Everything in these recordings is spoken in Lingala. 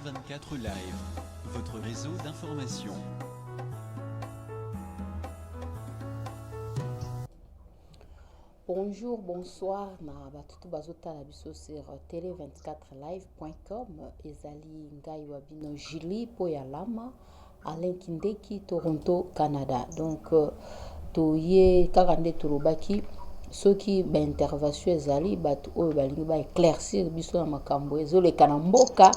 Télé24 Live, votre réseau d'information. Bonjour, bonsoir, na batutu bazotala biso sur télé24live.com. Ezali ngai wabino Julie Poyalama, Alain Kindeki, Toronto, Canada. Donc, toye kakande turubaki, soki ba intervention ezali batu oyo balingi ba éclaircir biso na makambo ezoleka na mboka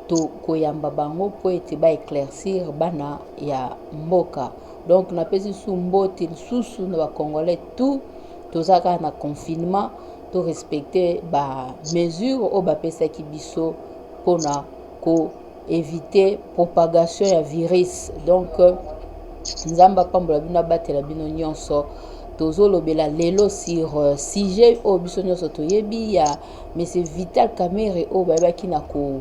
to koyamba bango po ete ba éclaircir bana ya mboka. Donc napesi su mbote lisusu na ba congolais tout tozaka na confinement to respecter ba mesure o bapesaki biso pona ko éviter propagation ya virus. Donc nzamba pambola bino batela bino nyonso tozolobela lelo sur sujet o biso nyonso toyebi ya monsieur Vital Kamerhe o bayebaki na ko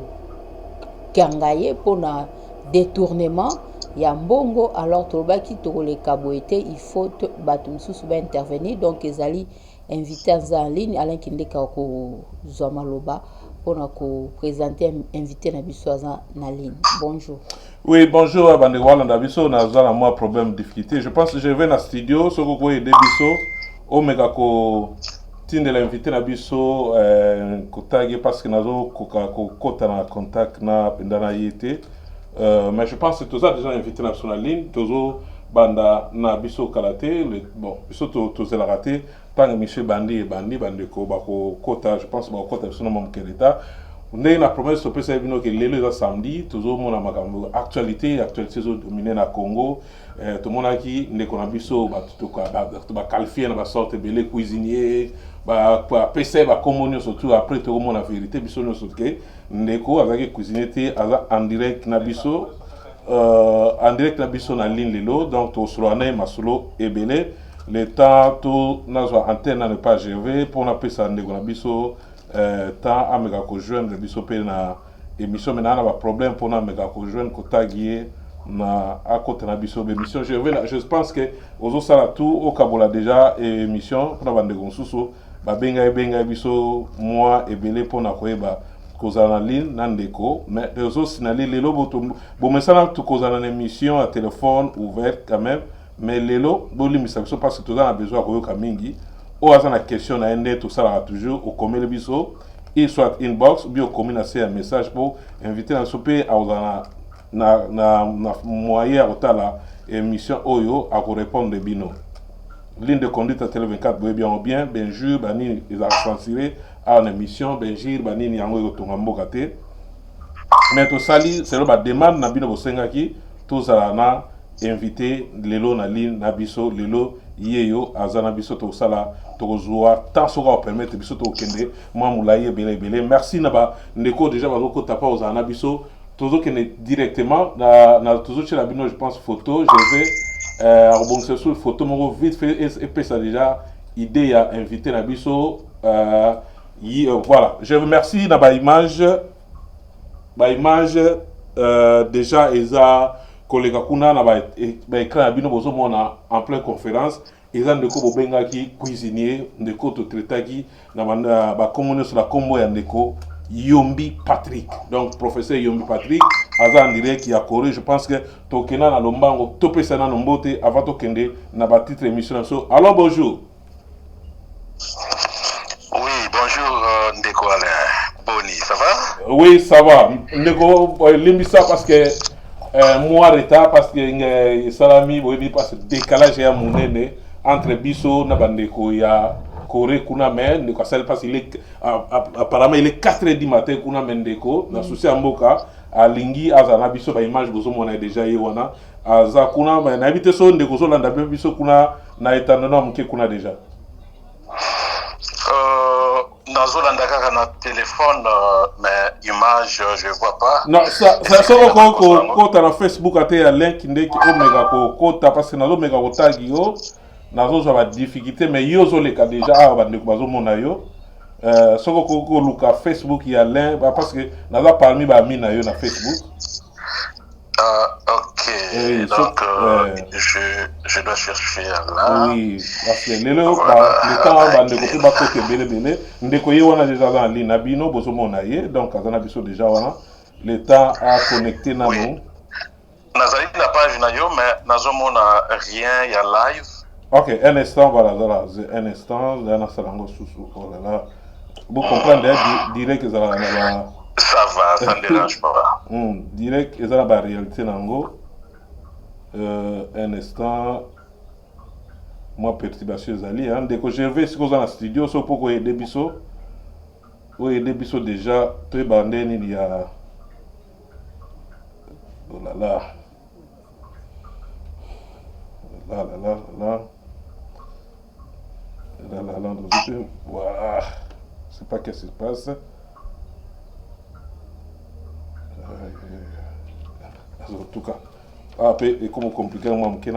kangaye pona détournement ya mbongo. Alors tolobaki tokoleka boye te, il faut bato misusu ba intervenir. Donc ezali invité en ligne Alain Kindeka kozwa maloba pona ko présenter invité na biso aza na ligne. Bonjour. Oui, bonjour, Bandewala Ndabiso, na moi problème difficulté. Je pense que je vais dans le studio, ce que vous aider biso, omega ko tinde l'invité na biso ko taguer parce que nazo ko kota na contact na pendana yete. Mais je pense que tous ça déjà invité na sur la ligne, tozo banda na biso kalaté, bon, biso to la raté, tant que monsieur Bandi ko ba ko kota, je pense ba kota biso na mon kereta. On a une promesse de PCA Bino qui est le samedi, toujours mon actualité zo dominé na Congo. Tout le monde qui ne connaît pas tout quoi, qualifié na sorte de cuisinier, PCA va communier surtout après tout le monde la vérité biso no soké. Ndeko avec cuisinier en direct na biso, na ligne lelo, donc to soloana masolo ebele. Le temps tout nazo antenne ne pas gérer pour na pesa ndeko na biso. Tant à mega ko joindre biso pe na émission maintenant na ba problème pour na mega ko joindre ko taguer na à côté na biso émission je pense que ozo sala tout au kabola déjà émission pour na bande gonsusu ba benga biso moi et belé pour na koyeba kozala na ligne na ndeko mais ozo signaler lelo bo mesana tout kozala na émission à téléphone ouvert quand même mais lelo bo limisa biso parce que tout ça a besoin koyoka mingi. Ou à la question à ND, tout ça toujours au commun le biseau, il soit inbox, bien au commun un message pour inviter à souper à na moyen à la émission Oyo à vous répondre de bino. Ligne de conduite à Télé 24, bien, Benjur, Bani, ils ont censuré à l'émission, Benjir, Bani, Niango, Yotongambo, Kate. Mais tout ça, c'est le demande, Nabino Bosengaki, tout ça, na invité, Lelo, na ligne, Nabiso, Lelo, Yeyo, Azana Biso, tout ça là. Tozoa tant sera permettre biso to kende moi moulaye belé merci naba ndeko déjà bazoko tapa aux anabiso tozo kende directement na tozo chez la bino je pense photo je vais rebondir sur photo mon vite fait et puis ça déjà idée à inviter na biso voilà je remercie na ba image déjà eza collègue kuna na ba écran na bino bozo mona en pleine conférence. Ils ont ndeko bobenga ki cuisinier ndeko to traitaki na ba communion sur la combo ya ndeko Yombi Patrick. Donc professeur Yombi Patrick aza en direct qui a coré, je pense que tokena na lombango to pesa na nombote avant to kende na ba titre émission so. Alors bonjour. Oui, bonjour ndeko Alain. Boni, ça va? Oui, ça va. Ndeko limbisa parce que moi retard parce que salami boyebi parce que décalage ya monene entre biso na bandeko ya Corée kuna mais ndeko sel parce qu'il est apparemment il est 4h du matin kuna mendeko na souci amboka alingi azana biso ba image bozo mona déjà yewana aza kuna mais na habité so ndeko so landa biso kuna na etandona mke kuna déjà nazolanda kaka na téléphone mais image je vois pas. Non ça soko ko na Facebook ate ya link ndeki omega ko ta parce que nazo mega ko tagi yo nazo za ba difficulté mais yo zo leka déjà a bande ko bazo mona yo soko ko luka Facebook ya link parce que naza parmi ba mina yo na Facebook. Ok. Oui, donc je dois chercher là. Oui, parce que le temps bande ko ba ko ke belé ndeko ye wana déjà dans ligne na bino bozo mona ye donc azana biso déjà wana l'État a connecté na Oui. nous. Nazali na page na yo, mais nazomona rien, il y a live. Ok, un instant, voilà, un instant, là, na salango sous, oh là là. Vous comprenez, direct que ça va. Ça va, ça ne dérange pas. Direct, et ça la réalité nango. Un instant. Moi, perturbation zali, hein. Dès que je vais sur le studio, so pour aider biso. Oui, aider biso déjà, très bandé, il y a. Oh là là. Là, là, là, là. Là, là, là, voilà. Je sais pas qu'est-ce qui se passe. En tout cas. Après, et comme compliqué, moi, je suis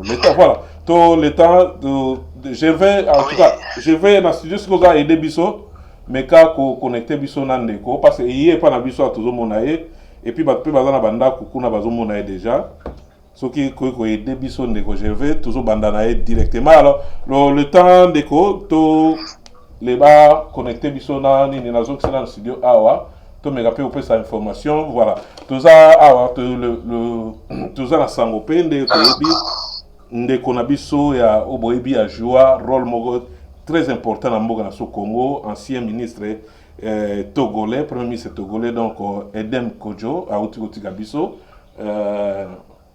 l'état, voilà. Tout l'état, je vais, en tout cas, je vais dans le studio, si vous avez aidé Bisso, mais quand vous connectez Bisso dans le parce que hier, il n'y a pas de Bisso à tout le monde, et puis, il y a des gens qui ont déjà. Ceux qui ont aidé Bisso, je vais toujours bandanaï directement. Alors, le temps de tout les bas connectés Bisso dans le studio, to me rappelle peu sa information, voilà. Tout ça, tout ça na sangope nde koyebi nde konabiso ya oboyebi a joué rôle moko très important dans mboka na so Congo, ancien ministre togolais, premier ministre togolais donc Eden Kojo a uti kabiso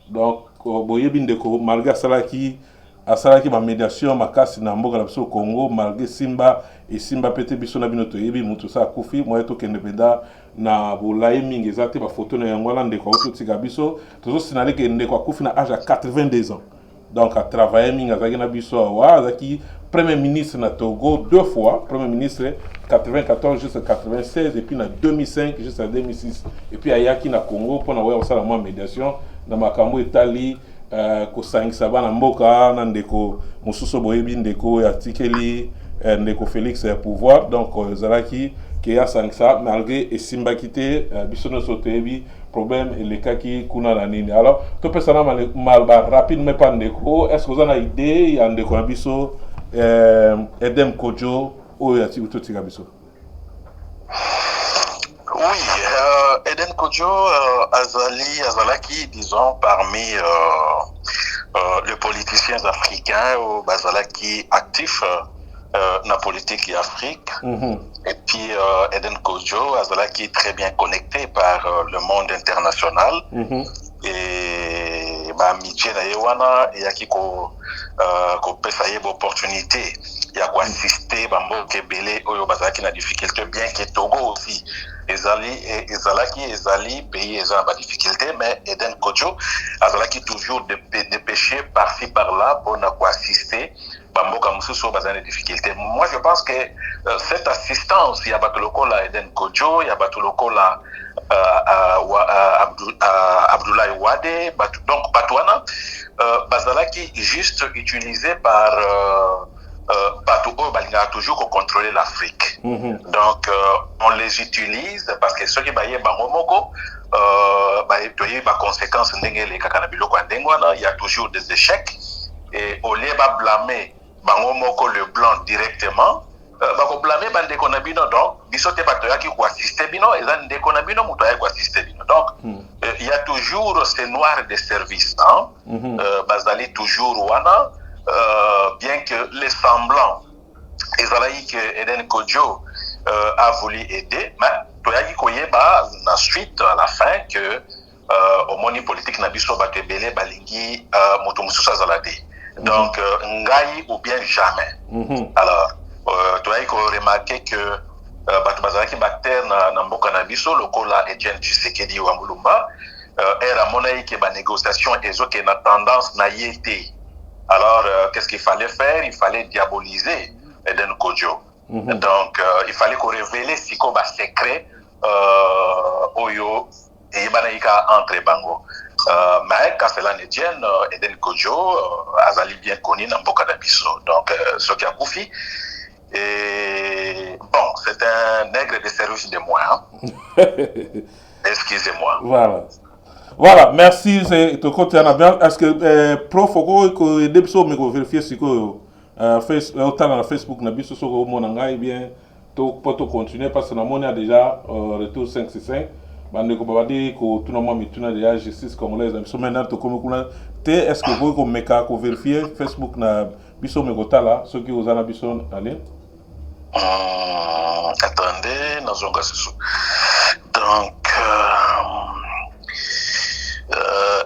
donc boyebi nde ko malgré asalaki ma médiation makasi na mboka na biso Congo malgré Simba et Simba pete biso na bino toyebi mutu sa kufi moye to kende peda na bolai mingi ezate ba photo na yango la ndeko auto tika biso tozo sinale ke ndeko akufi na âge à 82 ans donc a travaillé mingi azaki na biso wa azaki premier ministre na Togo deux fois premier ministre 94 jusqu'à 96 et puis na 2005 jusqu'à 2006 et puis ayaki na Congo pour na wa sala moi médiation na makambo etali kosangisa bana mboka na ndeko mosusu boyebi ndeko ya tikeli ndeko Félix pouvoir donc zalaki qui a sangisa malgré esimba kité bisono sotebi problème et les cas qui kuna na nini alors to pesana malba rapide mais pas ndeko est-ce que vous avez une idée ya ndeko na biso Edem Kojo o ya ti utotika biso. Oui, Eden Kojo Azalaki, disons, parmi les politiciens africains, Azalaki actifs dans la politique d'Afrique. Et puis, Eden Kojo Azalaki très bien connecté par le monde international. Et Midje na Yewana, et yaki ko pesa yebo opportunité. Il y a quoi assister Bambo Kebele Oyo Bazalaki na difficulté, bien que Togo aussi. Ezali pays est en difficulté, mais Eden Kojo Azalaki toujours dépêché par-ci par-là pour assister Bambo Kamususo Bazan des difficultés. Moi je pense que cette assistance, il y a Batuloko la Eden Kojo, il y a Batuloko la Abdoulaye Wade, donc Batouana, Bazalaki juste utilisé par Batou Balinga toujours contrôler l'Afrique. Donc on les utilise parce que ceux qui baillent Bangomoko, il y a des conséquences, il y a toujours des échecs et au lieu de blâmer Bangomoko le blanc directement, blâmer Bandekonabino donc bisote batoya qui ko assister bino et Bandekonabino mutoya ko assister bino donc il y a toujours ces noirs de service hein bazali toujours wana bien que les semblants ezalaï que Eden Kojo a voulu aider mais toyaki koyeba na suite à la fin que au moni politique na biso batebele balingi moto mususu azalade donc ngai ou bien jamais alors toyaki ko remarquer que bato bazalaki bactère na mboka na biso lokola Etienne Tshisekedi wa Mulumba era monai ke ba négociation ezoke na tendance na yete. Alors, qu'est-ce qu'il fallait faire? Il fallait diaboliser Eden Kojo. Donc, il fallait qu'on révèle ce qu'on va secret Oyo et Ibanaïka entre Bango. Mais quand cela ne tienne, Eden Kojo Azali bien connu dans Mboka Dabiso. Donc, ce qui a Koufi. Et bon, c'est un nègre de service de moi. Hein? Excusez-moi. Voilà. Voilà, merci. C'est ton côté bien. Est-ce que prof, que des personnes me vérifier si que Facebook n'a pas sur mon angai bien. Pour continuer parce que nous avons déjà retour 565. bandeko babadi ko tuna mwa mituna de justice congolaise biso maintenant to komi kuna te est-ce que vous ko meka ko vérifier Facebook na biso mekotala soki ozana biso allez attendez nazonga sous donc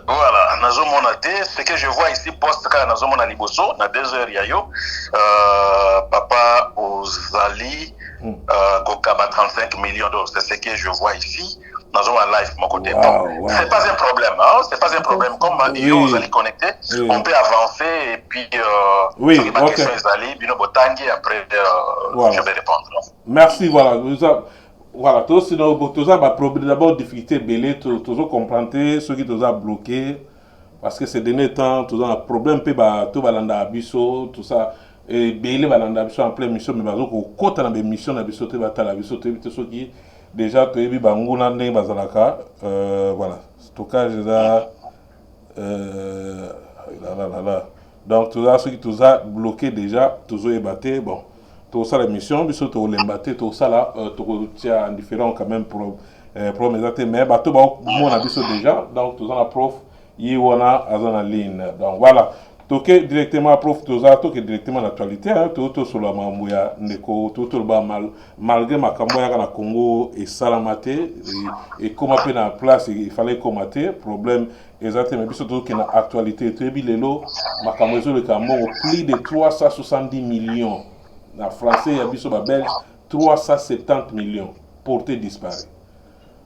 voilà nazomona te ce que je vois ici poste ka nazomona liboso na 2 heures yayo papa ozali kokaba 35 millions d'euros c'est ce que je vois ici dans un live mon côté. Bon, c'est pas un problème, hein? C'est pas un problème. Comme vous allez connecter, on peut avancer et puis ma question est allée, Bino Botangi, après je vais répondre. Merci, voilà. Voilà, tout ça va problème d'abord difficulté belé, tout comprendre ceux qui ont bloqué parce que ces derniers temps, tout ça un problème peu tout va landa abisso, tout ça et belé va landa abisso en pleine mission mais bazo ko kota na mission na bisso te va ta la bisso te ceux qui déjà tu es banguna ne bazalaka voilà stockage là donc tout ça ceux qui tout ça bloqué déjà tout ébatté bon tout ça la mission biso to lembaté tout ça là tout tient différent quand même pour exactement mais bato ba mon biso déjà donc tout ça la prof yi wana azana ligne donc voilà toke directement prof toza toke directement l'actualité hein tout sur la mamouya ndeko tout ba mal malgré makambo ya na Congo et salamate et comment pe na place il fallait commater problème exactement biso to ke na actualité to bi lelo makambo zo le Cameroun plus de 370 millions na français ya biso ba belge 370 millions portés disparus.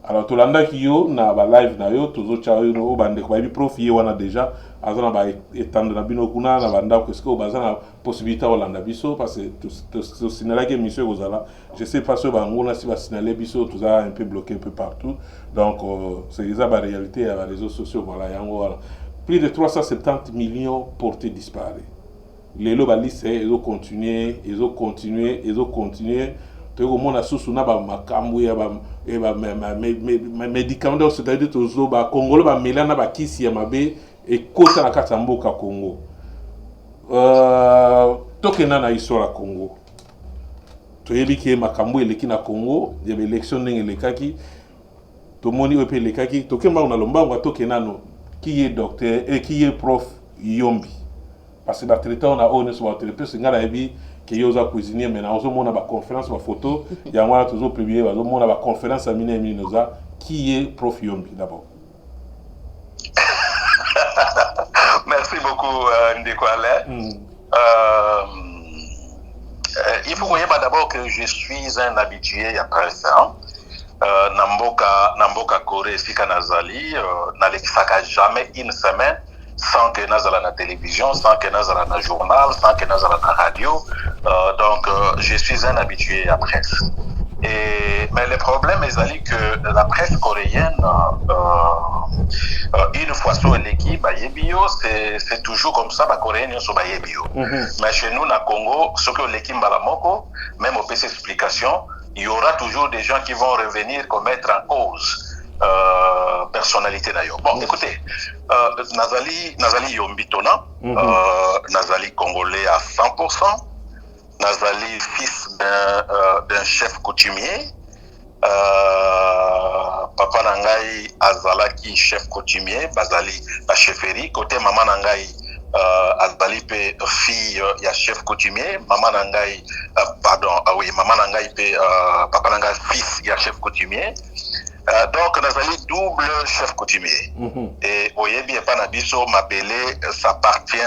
Alors tout l'anda qui yo na ba live na yo toujours cha yo no bande ko bi prof yi wana déjà azana ba étendre na bino kuna na banda ko est-ce que bazana possibilité Hollanda biso parce que tout signaler que monsieur Gozala je sais pas ce bangona si va signaler biso tout ça un peu bloqué un peu partout donc c'est ça la réalité à les réseaux sociaux voilà yango voilà plus de 370 millions portés disparus les lobalistes ils ont continué au monde a sous na ba makambu ya ba médicaments c'est-à-dire toujours ba Congolais ba melana ba kisi ya mabe et kota na katamboka Congo tokena na histoire ya Congo toyebi ke makambu eleki na Congo ya élection ndenge elekaki tomoni ope elekaki tokemba na lombango tokena no qui est docteur et qui est prof Yombi parce que ba traitant on a on sur thérapeute ngala yebi que yoza cuisinier mais na ozo mona ba conférence ba photo ya ngala toujours publier ba mona ba conférence à Minenoza qui est prof Yombi d'abord. Merci beaucoup Ndeko Alain. Il faut voir d'abord que je suis un habitué à présent. Namboka Corée Sika Nazali n'alexaka jamais une semaine sans que Nazala na télévision, sans que Nazala na journal, sans que Nazala na radio. Donc je suis un habitué à presse. Mais le problème est que la presse coréenne, une fois sur l'équipe, c'est toujours comme ça, les Coréens sont bio. Mais chez nous, na Congo, ce que l'équipe Balamoko, même au PC explication, il y aura toujours des gens qui vont revenir commettre en cause personnalité d'ailleurs. Bon, écoutez, Nazali Yombitona, Nazali congolais à 100%. Nazali fils d'un chef coutumier. Papa Nangai Azalaki chef coutumier, Bazali la chefferie. Côté maman Nangai Azali pe fille ya chef coutumier. Maman Nangai maman Nangai pe papa Nangai fils ya chef coutumier. Donc Nazali double chef coutumier. Et Oyebi et Panabiso m'appelait s'appartient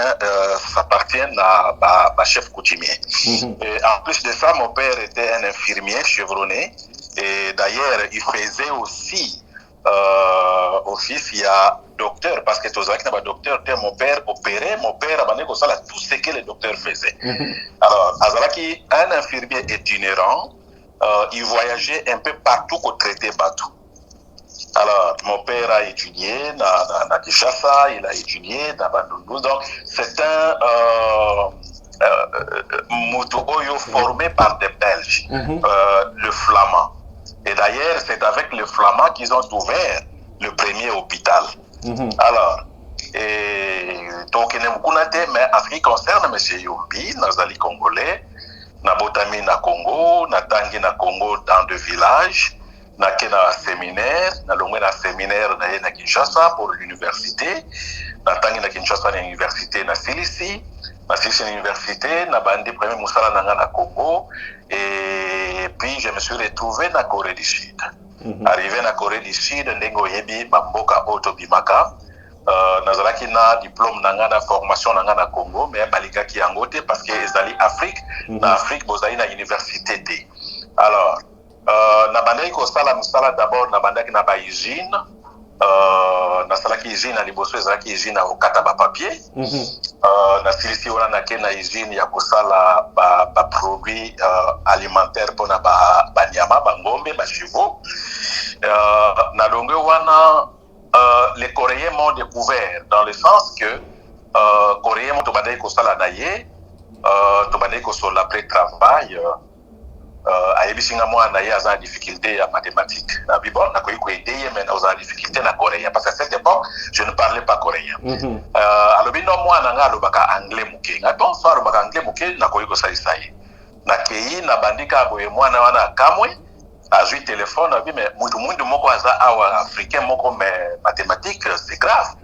à chef coutumier. Et en plus de ça, mon père était un infirmier chevronné. Et d'ailleurs, il faisait aussi office, il y a docteur, parce que tout ça, docteur, mon père opérait, mon père a tout ce que le docteur faisait. Alors, Azalaki, un infirmier itinérant, il voyageait un peu partout pour traiter bateau. Alors, mon père a étudié dans Kinshasa, il a étudié dans Bandundu. Donc, c'est un Moutouoyo formé par des Belges, le flamand. Et d'ailleurs, c'est avec le flamand qu'ils ont ouvert le premier hôpital. Alors, mais en ce qui concerne M. Yombi, Nazali Congolais, Nabotami na Congo, Natangi na Congo dans 2 villages. nake na séminaire nalongwe na séminaire na ye na Kinshasa pour l'université natangi na Kinshasa na université na silisi na université na bandi premier musala nanga na Congo et puis je me suis retrouvé na Corée du Sud. Arrivé na Corée du Sud ndenge oyebi bamboka oyo tobimaka nazalaki na diplôme nanga na formation nanga na Congo mais balingaki yango te parce que ezali Afrique na Afrique bozali na université te. Alors na bandaki kosala misala d'abord na bandaki na ba usine nasalaki usine na liboso ezalaki usine ya kokata bapapier nasilisi wana nake na usine ya kosala baproduit alimentaire mpona banyama bangombe bachevaux nalonge wana les Coréens m'ont découvert dans le sens que Coréens m'ont tobandaki kosala na ye tobandaki kosola après travail ayebisinga mwana ye aza na difficulté ya mathématique na bon nakoki koede ye mais oza na difficulté na coréen parce qu'à cette époque je ne parlais pas coréen alobi no mwana nga alobaka anglais moke nga bon so alobaka anglais moke nakoki kosalisa ye nakei na bandika boye mwana wana akamwe azwi téléphone abi mais mundu moko aza awa africain moko mais mathématique c'est grave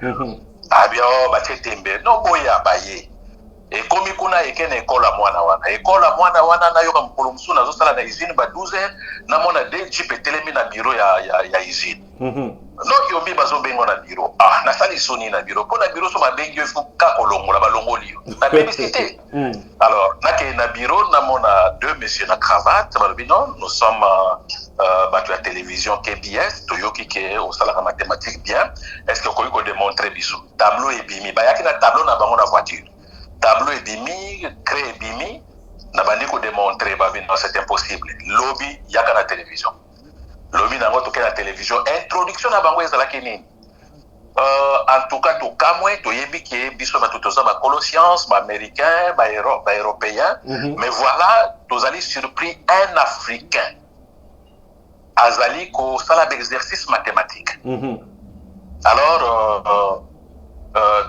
abi o batie tembe no boya baye ekomi kuna ekene ekola mwana wana nayoka mokolo mosusu nazosala na usine ba 12 heures namona de jipe etelemi na bureau ya usine noki obi bazobengo na bureau nasali soni na bureau mpo na bureau so babengi yo ifo kaka olongola balongoli yo nabebisi te alors nakei na bureau namona deux messieurs na cravate balobi non nous sommes bato ya télévision KBS toyoki ke osalaka mathématique bien est-ce que okoki kodémontrer biso tableau ebimi bayaki na tableau na bango na voiture tableau ebimi cré ebimi na bandi ko démontrer babi non c'est impossible lobby yaka na télévision lobby nango toke na télévision introduction na bango ezalaki nini en tout cas to kamwe to yebi ke biso bato toza ba colossiens ba américains ba européens mais voilà tozali surpris un africain azali ko sala d'exercice mathématique alors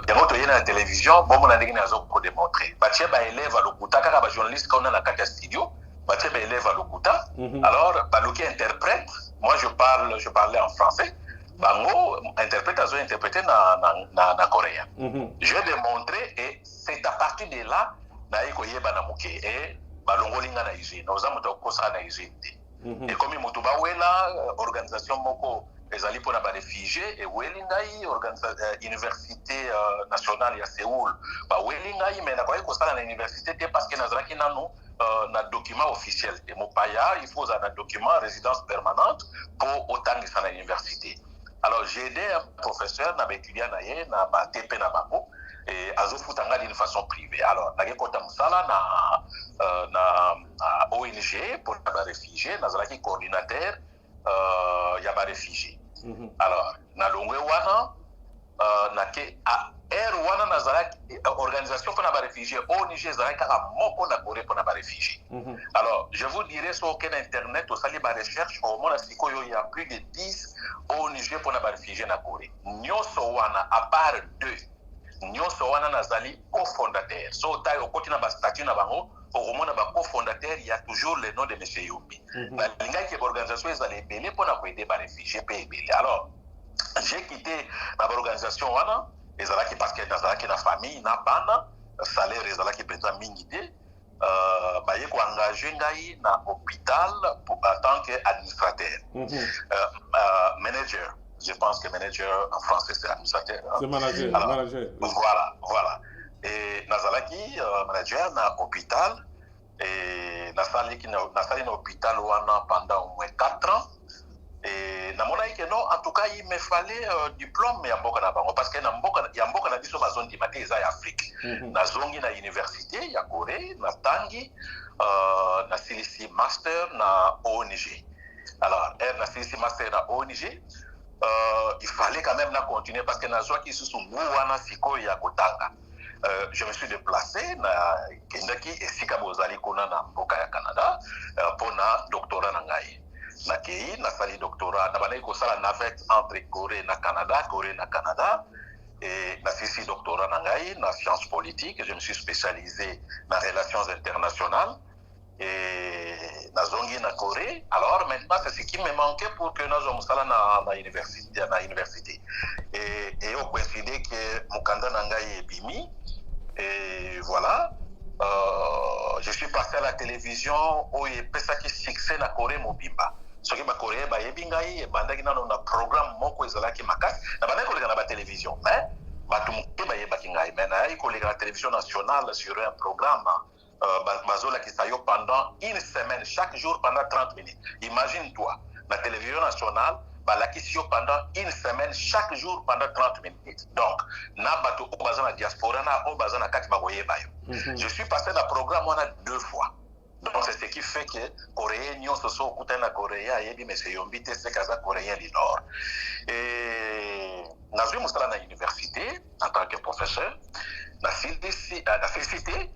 yango toye na télévision bomona ndenge nazo ko démontrer batie ba élève à lokuta kaka ba journaliste kana na kati ya studio batie ba élève à lokuta alors baluki interprète moi je parlais en français bango interprète azo interpréter na coréen j'ai démontré et c'est à partir de là na yiko yeba na moke et balongolinga na usine oza moto kosa na usine et comme moto ba wela organisation moko ezali pona ba réfugiés et welingai université nationale ya Séoul ba welingai mais na kwa kosala na université te parce que nazalaki nanu na document officiel et mopaya il faut un document résidence permanente pour otangisa na université. Alors j'ai aidé un professeur na étudiant na ye na ba TP na bango et azofutanga d'une façon privée. Alors na kota musala na ONG pour ba réfugiés nazalaki coordinateur ya ba réfugiés. Alors na longwe wana na ke wana nazalaki organisation pour les réfugiés ONG ezalaki kaka moko na Corée pour les réfugiés. Alors je vous dirais sur aucun internet au sali ba recherche au moins sikoyo il y a plus de 10 ONG pour les réfugiés na Corée. Nyonso wana à part deux nyonso wana nazali cofondateur. So taille au côté na ba statut na bango au moins ba cofondateur il y a toujours le nom de monsieur Yobi. La linga qui organisation ezali belé pour na ko aider ba réfugiés pe belé. Alors j'ai quitté l'organisation wana ezalaki parce que nazalaki na famille na bana salaire ezalaki penza mingi te baye ko engager ngai na hôpital en tant que administrateur manager. Je pense que manager en français c'est administrateur c'est manager. Alors, manager voilà et nazalaki manager na hôpital et nasali na hôpital wana pendant au moins 4 ans. Et namona que non en tout cas il me fallait diplôme ya mboka na bango parce que na mboka na biso bazone di mateza ya Afrique na zongi na université ya Corée na tangi na silisi master na ONG. Alors na silisi master na ONG il fallait quand même na continuer parce que na zwa ki susu wana siko ya kotanga. Je me suis déplacé na kendaki esika bozali kona na mboka ya Canada pour na doctorat na ngai. Nakei nasali doctorat nabanai kosala navette entre Corée na Canada et nasisi doctorat na ngai na sciences politiques. Je me suis spécialisé dans relations internationales et nazongi na Corée. Alors maintenant c'est ce qui me manquait pour que nazo musala na université et au coïncider que mukanda nangai ebimi et voilà. Je suis passé à la télévision où il y a qui succès na Corée mobimba. Ce qui ma Corée ba yebingai bandaki na na programme moko ezala ki makas na bandaki ko na télévision mais batu muke ba yebaki ngai mais na ko la télévision nationale sur un programme bazola qui sayo pendant une semaine chaque jour pendant 30 minutes. Imagine-toi la télévision nationale balakisio pendant une semaine chaque jour pendant 30 minutes. Donc na batu o bazana diaspora na o bazana kati ba koyebayo. Je suis passé dans le programme on a 2 fois. Donc c'est ce qui fait que Coréen nyo soso kutana Coréen yebi mais yombite c'est kaza Coréen du Nord. Et nazui musala na université en tant que professeur na félicité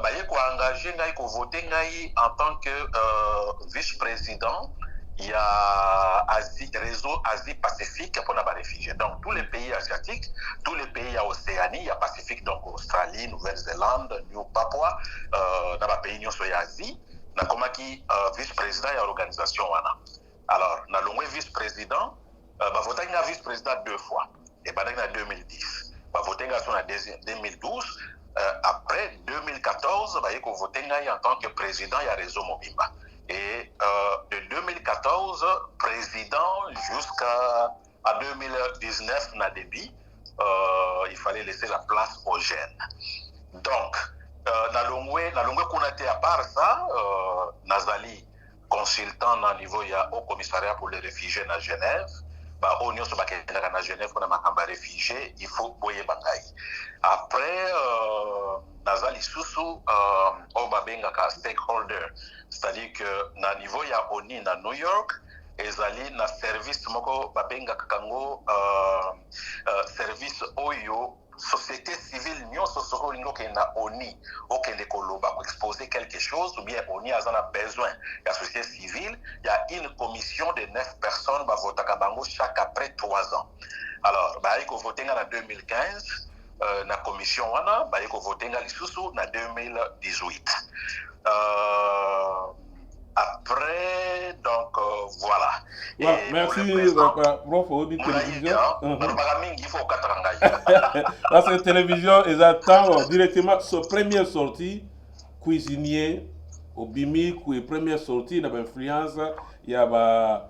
baye ko engagé ngai ko voter ngai en tant que vice-président. Il y a réseau Asie-Pacifique pour les réfugiés. Donc, tous les pays asiatiques, tous les pays à Océanie, il y a Pacifique, donc Australie, Nouvelle-Zélande, New Papua, dans les pays qui Asie, na comme qui vice-président et organisation. Alors, na longwe vice-président, voté un vice-président 2 fois. Et en 2010. Voté en 2012. Après 2014, il a voté en tant que président et réseau Mobimba. Et de 2014, président jusqu'à 2019, na débit, il fallait laisser la place aux jeunes. Donc, na longwe konate à part ça, Nazali, consultant au niveau au commissariat pour les réfugiés à Genève, au Union à Genève pour les réfugiés, il faut boyer bangay. Après, Nazali Soussou, au Babengaka stakeholder, c'est-à-dire que na niveau ya ONI na New York, ezali na service moko Babengaka kango service oyo société civile nyonso soko lingo ke na ONI okende koloba ko exposer quelque chose ou bien ONI a besoin de la société civile, il y a une commission de 9 personnes ba votaka bango chaque après 3 ans. Alors ba iko votenga na 2015 na commission wana ba iko votenga lisusu na 2018. Après, donc voilà. Ouais, merci, prof, Obi Télévision. Parce que télévision, ils attendent directement sa première sortie, cuisinier, au Bimi, première sortie, il y a influence, il y a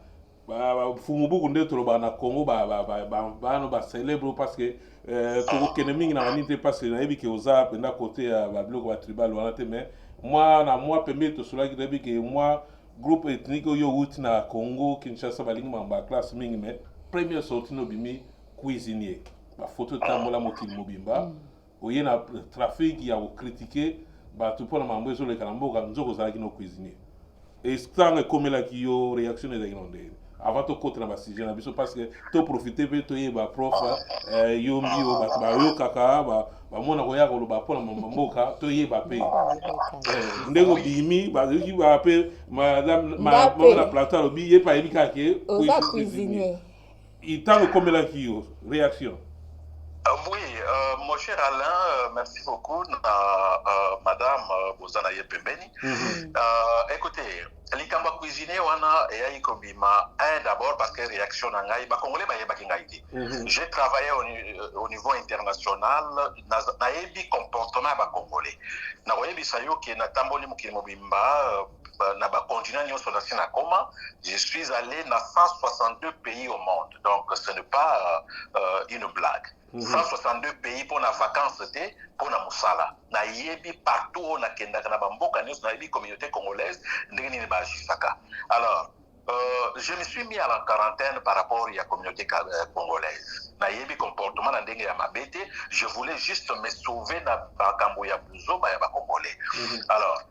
Fumubu Kunde Toroba na Congo, ba célèbre parce que Togo Keneming na nite parce que na ebi ke oza penda côté ba bloc ba tribal wana te mais moi permet to cela qui debi que moi groupe ethnique yo wuti na Congo Kinshasa balingi mamba classe mingi mais première sortie no bimi cuisinier ba photo tambola mokili mobimba oye na trafic ya o critiquer ba tout pour na mambo zo le kalambo ka nzoko za kino cuisinier et stang comme la ki yo réaction de inondé avant to côté na ba sujet na biso parce que to profiter pe to yeba prof yo mbio ba yo kaka ba mona ko ya ko ba pona mboka to yeba pe ndego bimi ba yo ki ba pe madame na plateau bi ye pa ebika ke aux cuisinier il t'a comme la ki yo réaction. Oui, mon cher Alain, merci beaucoup, Madame Bozana Yepembeni. Écoutez, l'ikamba cuisiner wana et kobima d'abord parce que réaction nangai ba congolais ba yeba kingaiti. J'ai travaillé au niveau international na yebi comportement ba congolais. Na yebi sayo ke na tamboli mukili mobimba na ba continent nyonso na sina koma, je suis allé dans 162 pays au monde. Donc ce n'est pas une blague. 162 pays pour la vacances pour la moussala. Na yebi partout on a kenda na bamboka nyos na yebi communauté congolaise ndenge ni ba jisaka. Alors je me suis mis à la quarantaine par rapport à la communauté congolaise. Na yebi comportement na ndenge ya mabete, je voulais juste me sauver na bakambo ya buzo ba ya ba congolais. Alors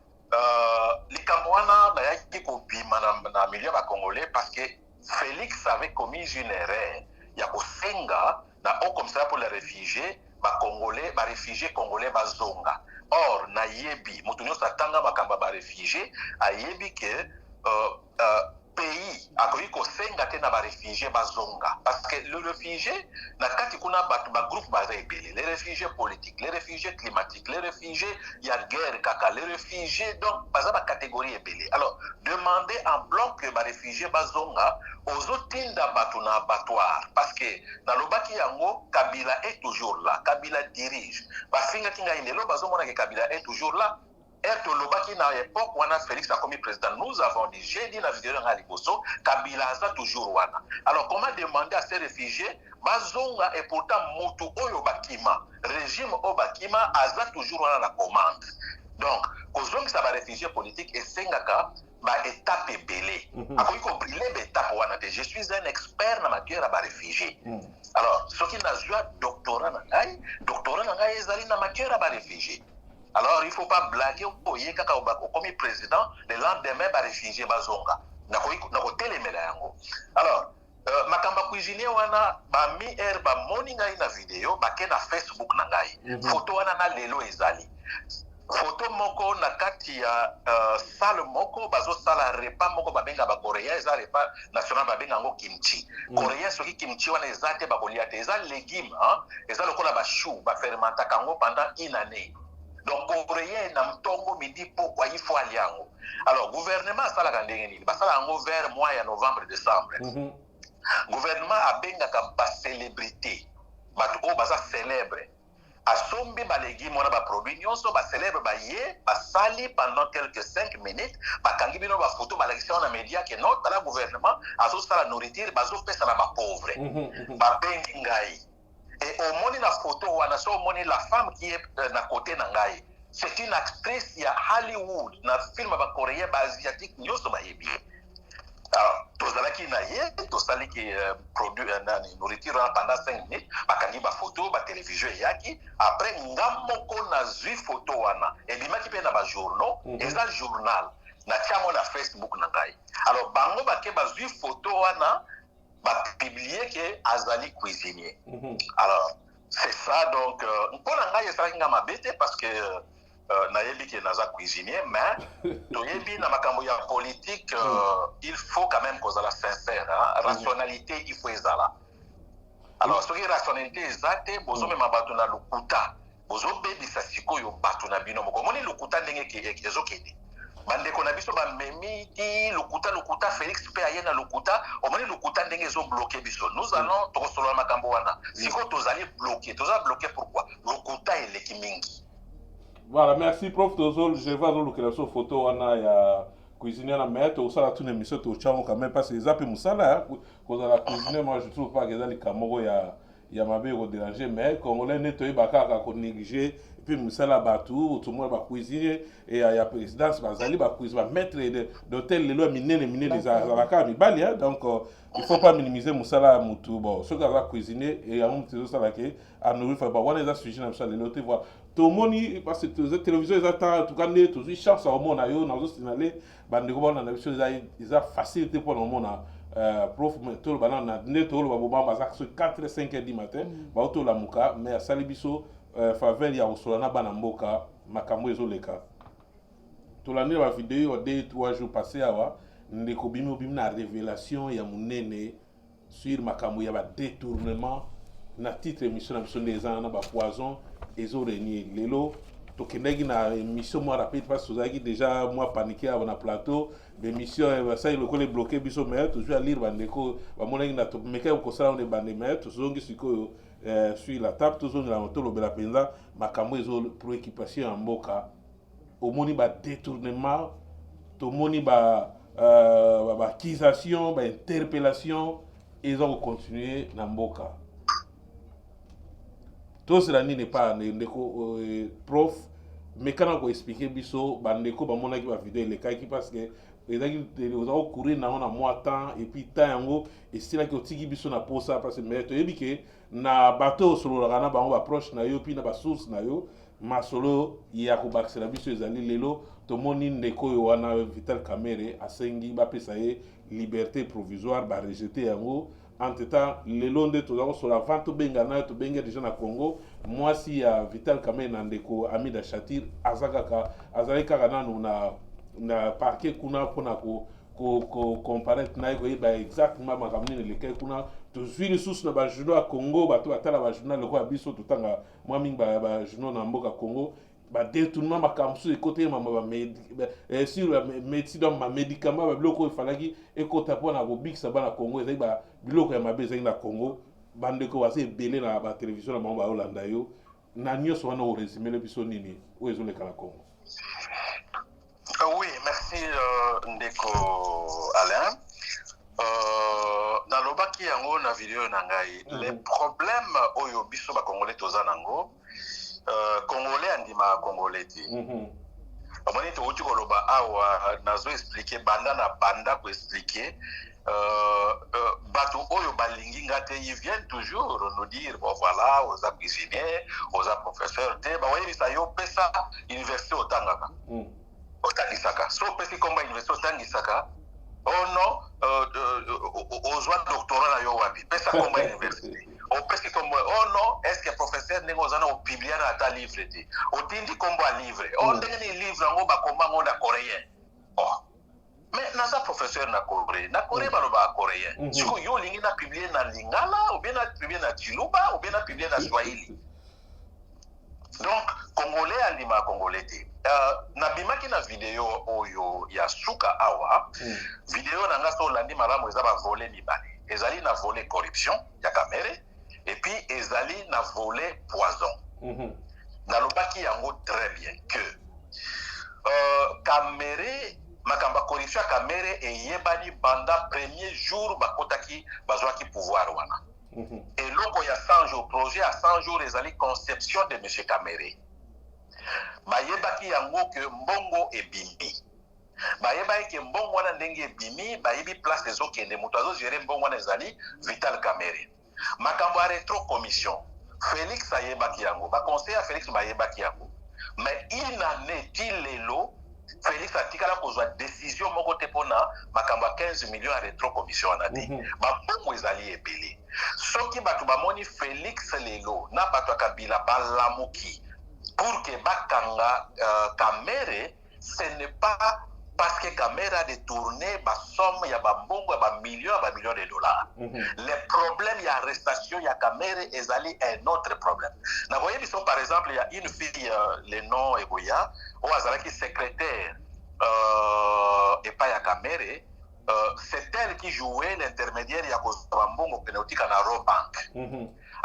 likamwana na yaki ko bima na milieu ba congolais parce que Félix avait commis une erreur ya ko senga na au comme ça pour les réfugiés ba congolais ba réfugiés congolais ba zonga. Or na yebi mutunyo satanga makamba ba réfugiés a yebi que pays akoki kosenga te na baréfugié bazonga parce que le réfugié na kati kuna bato bagroupe baza ebele les réfugiés politiques, les réfugiés climatiques, les réfugiés ya guerre kaka, les réfugiés donc baza bacatégorie ebele. Alors demander en bloc que baréfugié bazonga ozotinda bato na abattoir parce que nalobaki yango Kabila est toujours là, Kabila dirige bafingaki ngai lelo bazomona ke Kabila est toujours là. Lobaki na époque wana Félix a commis président, nous avons dit, j'ai dit la vidéo dans Liboso, Kabila aza toujours wana. Alors comment demander à ces réfugiés, bazonga et pourtant moto oyo bakima, régime o bakima aza toujours wana la commande. Donc, kozongi sa ba réfugié politique et sengaka ba étape belé. Akoki ko briller ba étape wana te. Je suis un expert na matière ba réfugié. Alors, ce qui n'a joué doctorat na ngai ezali na matière ba réfugié. Alors, il ne faut pas blaguer comme président, le lendemain, les réfugiés bazonga. Alors, makamba cuisinier wana ba mi ba morning na vidéo ba ke na Facebook na ngai. Photo wana na lelo ezali. Photo moko na kati ya salle moko bazo sala repas moko babenga ba Korea eza repas national babenga ngo kimchi. Korea soki kimchi wana ezate ba kolia te eza légume hein, eza lokola ba chou ba fermenta kango pendant une année. Donc, Coréen n'a pas midi pourquoi il faut aller en haut. Alors, gouvernement, ça l'a gagné. Parce que en vers mois en novembre, décembre. Gouvernement a bien une célébrité. Baza célèbre. A sombi ba légumes on a ba produit nyonso ba célèbre ba yé ba sali pendant quelques 5 minutes ba kangi bino ba photo ba l'élection na média que non dans le gouvernement azo sala nourriture bazo pesa na ba pauvre. Ba bengi ngai. Et au moins la photo, on a au moins la femme qui est à côté d'Angaï. C'est une actrice, il y a Hollywood, dans le film coréen, asiatique, nous sommes bien. Alors, tous ceux qui produit une nourriture pendant 5 minutes, ils ont photo, la télévision, après, ils ont vu photo, et ils ont un journal, et un journal, na Facebook. Alors, ils ont vu photo, publié que Azali cuisinier. Alors, c'est ça, donc, pour l'anglais, c'est ça m'embête parce que nayebi que naza cuisinier, mais toyebi na makambo ya politique, il faut quand même qu'on soit sincère, hein? Rationalité, il faut ezala. Alors, ce qui est rationalité exacte, bozo me mabatu na lukuta, bozo bebi sa sikoyo batu na bino moko. Moni lukuta ndenge ke ezokede. Bandeko na biso ba memi ti lukuta Félix pe ayena lukuta omoni lukuta ndenge zo bloquer biso nous allons to solo makambo wana siko tozali bloquer pourquoi lukuta eleki mingi. Voilà, merci prof Tozol, je vais voir la photo wana ya cuisinier na maître au sala tune mission to chamo quand même parce que zapi musala ko za la cuisinier moi je trouve pas que dans les kamoro ya mabe ko déranger mais congolais nettoyer bakaka ko négliger puis musala batu tout le monde va cuisiner et ya présidence bazali ba cuisiner ba maître d'hôtel les lois minene les alaka mi bali donc il faut pas minimiser musala mutu bon ceux qui va cuisiner et ya mutu ça là que à nourrir fa ba wana za sujet na ça les loter voir tout le monde parce que la télévision ils attendent tout quand toujours chance au monde ayo na zo signaler bande ko na biso ils a facilité pour le monde prof tout le banana neto le baba baza 4 5 heures du matin ba auto la muka mais sali biso faveur ya osolana bana mboka makambo ezoleka to la nira vidéo 2-3 jours passés awa ndeko bimi na révélation ya munene sur makambo ya ba détournement na titre émission na biso des ans na ba poison ezo régner lelo to kendagi na émission moi rapide parce que ozaki déjà moi paniqué avant na plateau l'émission ça il le bloqué biso mais toujours à lire bandeko ba monaki na to meka ko sala on bande mais to zongi siko sur la table toujours na moto lobela penza makambo ezo préoccupation en mboka au moni ba détournement to moni ba accusation ba interpellation ils ont continué na mboka. Tout cela n'est pas ndeko prof mais quand on expliquer biso bandeko ba mona ki ba vidéo les cas qui parce que ezaki ozo courir na on a mois temps et puis temps yango et c'est là que otiki biso na posa parce que mais to yebike na bateau solo la na ba on va proche na yo puis na ba source na yo masolo ya ko baxela biso ezali lelo to moni ndeko yo wana Vital Kamerhe asengi ba pesa ye liberté provisoire ba rejeter yango. Entre-temps, le long de tout sur la vente to benga déjà na Congo, moi si Vital Kamerhe nandeko ami da Chatir azakaka azalika kana na parquet kuna pona ko comparaître na ko ba exactement makamni le kay kuna to zwili sous na ba journal à Congo ba to batala ba journal le ko abiso to tanga moi mingi ba journal na mboka Congo ba détournement makambo sur côté ma sur la médecine donc ma médicament ba biloko ifalaki e ko tapo na bo big sabana Congo ezali ba biloko ya mabe ezali na Congo bande ko wase belé na ba télévision na mama ba Holanda yo na nyonso wana o résumé le biso nini o ezole kala Congo. Oui, merci Ndeko Alain. Dans le bas qui yango na vidéo nangai, les problèmes oyo biso ba congolais toza nango, congolais andima congolais ti. Amoni to uti ko loba awa nazo expliquer banda na banda ko expliquer bato oyo balingi ngate ils viennent toujours nous dire bon voilà aux cuisiniers, aux professeurs te ba wayi sa yo pesa université otangaka. Otangisaka. So pesi komba université otangisaka. Oh non, aux doctorat na yo wapi. Pesa komba université. O pesi komba oh non, est-ce que professeur nengo zana o publier na ta livre ti. O tindi komba livre. O ndenge livre ngo ba komba ngo na coréen. Oh. Mais naza professeur na Corée. Na Corée ba lo ba coréen. Siko yo lingi na publier na lingala ou bien na publier na Chiluba ou bien na publier na Swahili. Donc congolais andima congolais ti. Nabimaki na vidéo oyo ya suka awa vidéo nanga so landi malamu eza ba voler mibale ezali na voler corruption ya Kamere et puis ezali na voler poison nalobaki yango très bien que Kamere makamba corruption ya Kamere eyebani banda premier jour bakotaki bazwaki pouvoir wana et loko ya 100 jours projet à 100 jours ezali conception de monsieur Kamere bayebaki yango ke mbongo ebimi bayebaki ke mbongo wana ndenge ebimi bayebi place ezokende moto azogere mbongo wana ezali Vital Kamere makambo ya retro commission Félix ayebaki yango baconseiller ya Félix bayebaki yango mais inaneti lelo Félix atikala kozwa décision moko te mpona makambo ya 15 millions ya retro commission wana te bambongo ezali ebele soki bato bamoni Félix lelo na bato ya Kabila balamuki pour que bakanga Kamere, ce n'est pas parce que Kamere a détourné la somme, il y a des millions de dollars. Le problème, il y a arrestation, il y a Kamere, et zali un autre problème. Vous voyez, par exemple, il y a une fille, le nom est Boya, ou qui est secrétaire, et pas ya Kamere, c'est elle qui jouait l'intermédiaire, il y a Kozabambongo, Penautique, à Bank.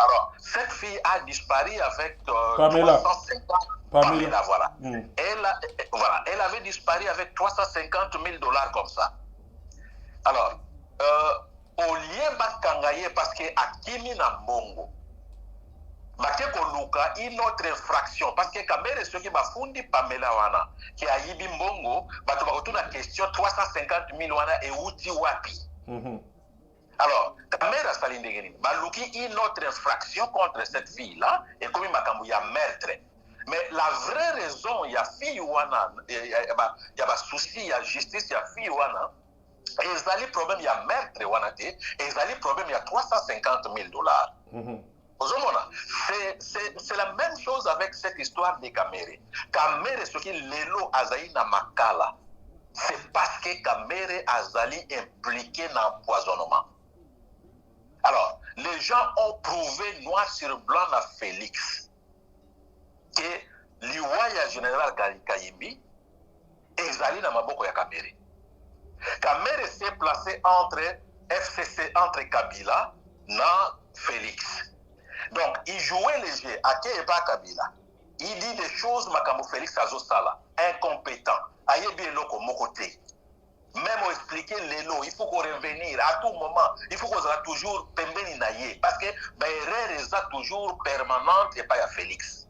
Alors, cette fille a disparu avec 350 Pamela, voilà. Elle avait disparu avec 350 000 dollars comme ça. Alors, au lieu de parce que Akimi Nambongo, une autre infraction, parce que Kamere, ceux qui bafundi Pamela wana, qui a yibi Mbongo, la question 350 000 wana et uti wapi. Alors, Kamera Salindegeni, baluki une autre infraction contre cette fille-là, et comme il y a meurtre. Mais la vraie raison, il y a fille wana, il y a souci, il y a justice, il y a fille wana, et il y a problème, il y a meurtre wana, et il y a problème, il y a 350 000 dollars. C'est la même chose avec cette histoire de Kamere. Kamere, ce qui est l'élo azaï na makala, c'est parce que Kamere azali impliqué dans l'empoisonnement. Alors, les gens ont prouvé noir sur blanc à Félix que l'Iwaya général Kayimbi ezali na maboko ya Kamere. Kamere s'est placé entre FCC, entre Kabila na Félix. Donc, il jouait les jeux à Keba Kabila. Il dit des choses, Makambo Félix Azosala, incompétent. Ayebi eloko mokote. Même expliquer l'élo, il faut qu'on revenir à tout moment. Il faut qu'on soit toujours pembeni naye. Parce que l'erreur est toujours permanente et pas à Félix.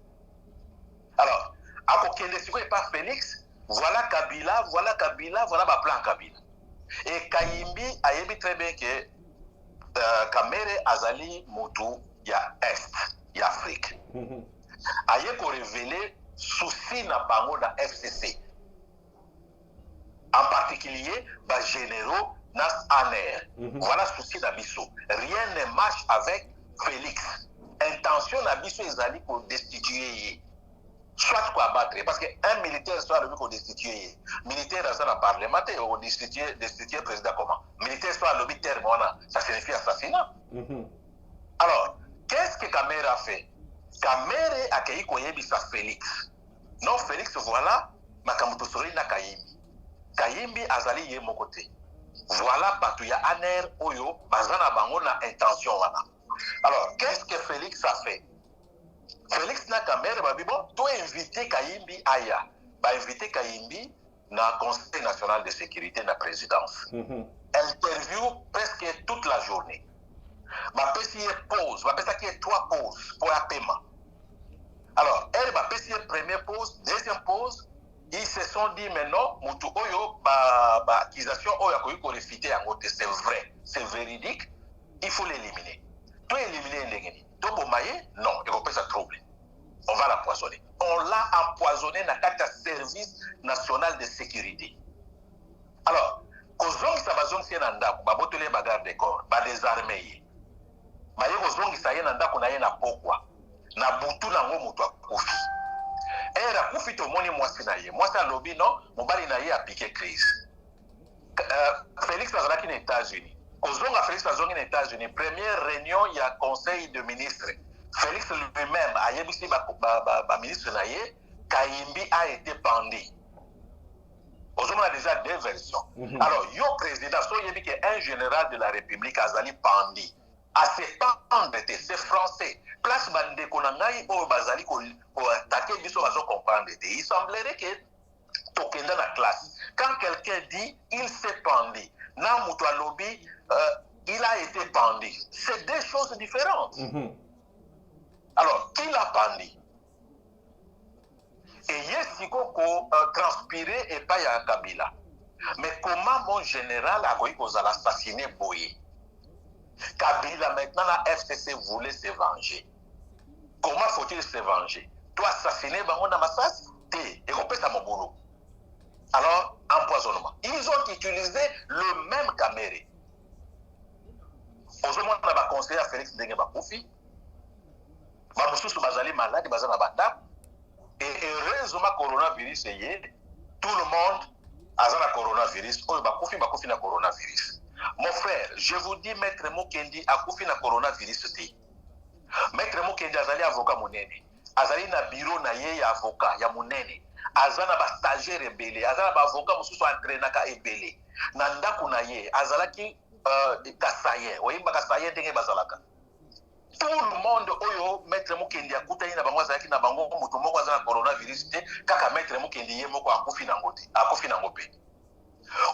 Alors, à aucun des et pas Félix, voilà Kabila, voilà ma plan Kabila. Et Kayimbi a dit très bien que Kamere Azali Motu, il y a Est, il y a Afrique. A dit qu'on révélé souci na bango da FCC. En particulier, les généraux nas aner. Voilà le souci d'Abisso. Rien ne marche avec Félix. Intention d'Abisso est allée pour destituer. soit quoi abattre, parce qu'un militaire soit le qu'on destitué, militaire dans un parlementaire, on destitué président comment? Militaire soit le terme, ça signifie assassinat. Alors, qu'est-ce que Kamere a fait? Kamere a accueilli Koyebisa Félix. Non, Félix, voilà, Makamutosori na Kayimbi. Kayimbi azali ye mon côté. Voilà, Batuya Aner, Oyo, Bazana Bango na intention. Alors, qu'est-ce que Félix a fait? Félix na Kamere, bon, tu as invité Kayimbi Aya. Bah, invité Kayimbi na Conseil national de sécurité na présidence. Interview presque toute la journée. Bah, petit pause, bah, petit 3 pauses pour la paiement. Alors, elle va passer première pause, deuxième pause, ils se sont dit maintenant, Moutou Oyo, accusation Oyo a connu qu'on réfuté en côté, c'est vrai, c'est véridique, il faut l'éliminer. Tu éliminer l'engeni. Tu bomaye, non, il faut pas ça troubler. On va l'empoisonner. On l'a empoisonné dans le service national de sécurité. Alors, quand ça va zongi c'est nanda, ba botele bagarre de corps, ba désarmé. Ba yeko zongi ça y nanda qu'on a na pourquoi. Na butu na ngo mutu akufi. Era kufi to moni mwasi na ye. Mwasi alobi non, mobali na ye a piqué crise. Félix azalaki na États-Unis. Kozonga Félix azongi na États-Unis. Première réunion il y a conseil de ministres. Félix lui-même a yebisi ba ministre na ye, Kayimbi a été pendu. Ozonga a déjà deux versions. Alors, yo président, so yebi que un général de la République azali pendu. A se pendre, c'est français. Place bande konangai o bazali ko attaquer biso bazo comprendre. Il semblerait que tokenda na classe. Quand quelqu'un dit il s'est pendu, na mutu alobi il a été pendu. C'est deux choses différentes. Alors, qui l'a pendu? Et yesiko ko transpirer et pas ya Kabila. Mais comment mon général a voulu qu'on assassiner Boye? Kabila maintenant la FCC voulait se venger. Comment faut-il se venger? Toi assassiner Bango Namassas, et on peut ça mon boulot. Alors, empoisonnement. Ils ont utilisé le même Kamere. Aujourd'hui, on a conseillé à Félix Ndenge Bakoufi. Mamoussou Bazali malade, Bazana Bata. Et heureusement, coronavirus est yé. Tout le monde a un coronavirus. Oh, Bakoufi na coronavirus. Mon frère, je vous dis, Maître Mokendi a Koufi na coronavirus. Maître Mokendi azali avocat monene. Azali na bureau na ye ya avocat ya monene. Azana ba stagiaire ebele. Azana ba avocat mususu entraîner ka ebele. Na ndaku na ye azalaki kasaye. Oyimba kasaye ndenge bazalaka. Tout le monde oyo Maître Mokendi akutani na bango azalaki na bango mutu moko azana coronavirus te kaka Maître Mokendi ye moko akufi na ngote. Akufi na ngope.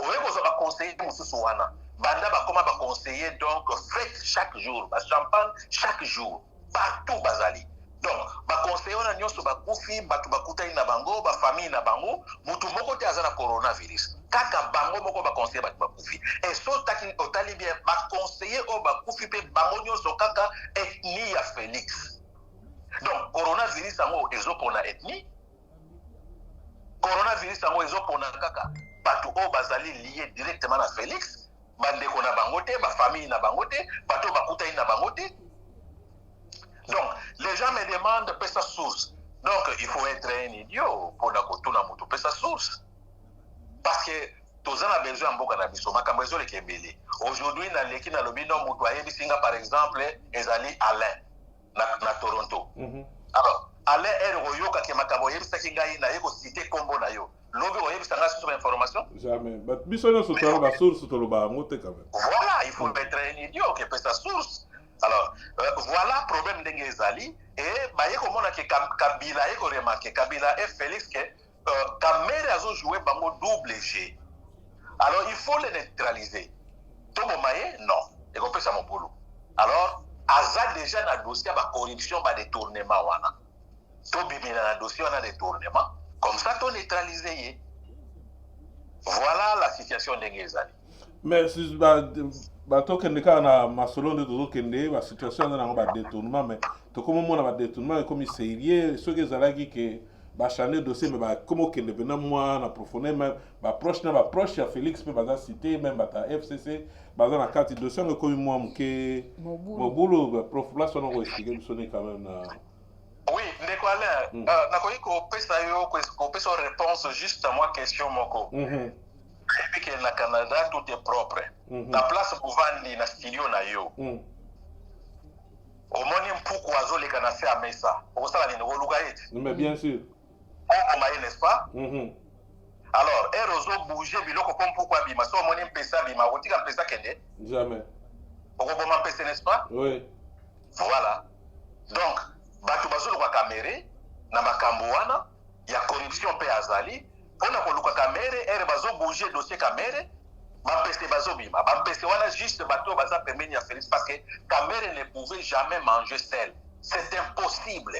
Oyo ko ba conseiller mususu wana. Banda bakoma ba conseiller donc fête chaque jour, ba champagne chaque jour, partout bazali. Donc ba conseiller on a nyonso ba kufi, batu bakutani na bango, ba famille na bango, mutu moko te azana coronavirus. Kaka bango moko ba conseiller batu ba kufi. Et so taki otali bien ba conseiller o ba kufi pe bango nyonso kaka ethnie ya Félix. Donc coronavirus ango ezopona ethnie. Coronavirus ango ezopona kaka batu o bazali lié directement à Félix. Bande ko na bangote, ba famille na bangote, bato bakuta na bangote. Donc, les gens me demandent de sa source. Donc, il faut être un idiot pour na kotuna mutu pe sa source. Parce que tous en a besoin en boka na biso, makambo ezo le kebele. Aujourd'hui na leki na lobino mutu ayebi singa par exemple, ezali Alain na Toronto. Alors, Alain Royoka ke makambo yebi sakinga ina yeko cité kombo na yo. L'objet vous avez sur l'information? Jamais. Voilà, il faut être un idiot qui peut sa source. Alors, voilà le problème d'Engezali. Et comment on a Kabila et remarqué Kabila et Félix que Kamere a joué bango double G. Alors, il faut les neutraliser. Tomo Maye, non. Et on peut ça mon boulot. Alors, Aza déjà dans le dossier de corruption, de détournement. Tobi dans le dossier, on a détournement. Comme ça, tu neutralisé. Voilà la situation d'Engezali. Mais si na masolon de la situation de détournement, mais comme on a détournement, comme il sérieux, ce que zalaki que changer dossier, mais comme que ne moi na profonde même proche à Félix, mais baza cité même à FCC, baza na carte dossier comme moi que mon boulot prof là son expliquer sonner quand même. Oui, Ndekwala, nakoki kopesa yo kopesa réponse juste à moi question moko. Et que na Canada tout est propre. La place bovandi na studio na yo. Omoni mpuku azoleka na se amesa. Okosala nini koluka ete? Mais bien sûr. Okomaye, n'est-ce pas? Alors, erozo bouger biloko comme pourquoi bima. So omoni mpesa bima, otika mpesa kende? Jamais. Okoboma mpesa, n'est-ce pas? Oui. Voilà. Donc, batu bazoluka kamere na makambo wana ya corruption pe azali. Pona koluka kamere, ere bazo bouger dossier kamere. Bampese bazobima. Bampese wana juste bateau baza pembeni ya Félix parce que kamere ne pouvait jamais manger seul. C'est impossible.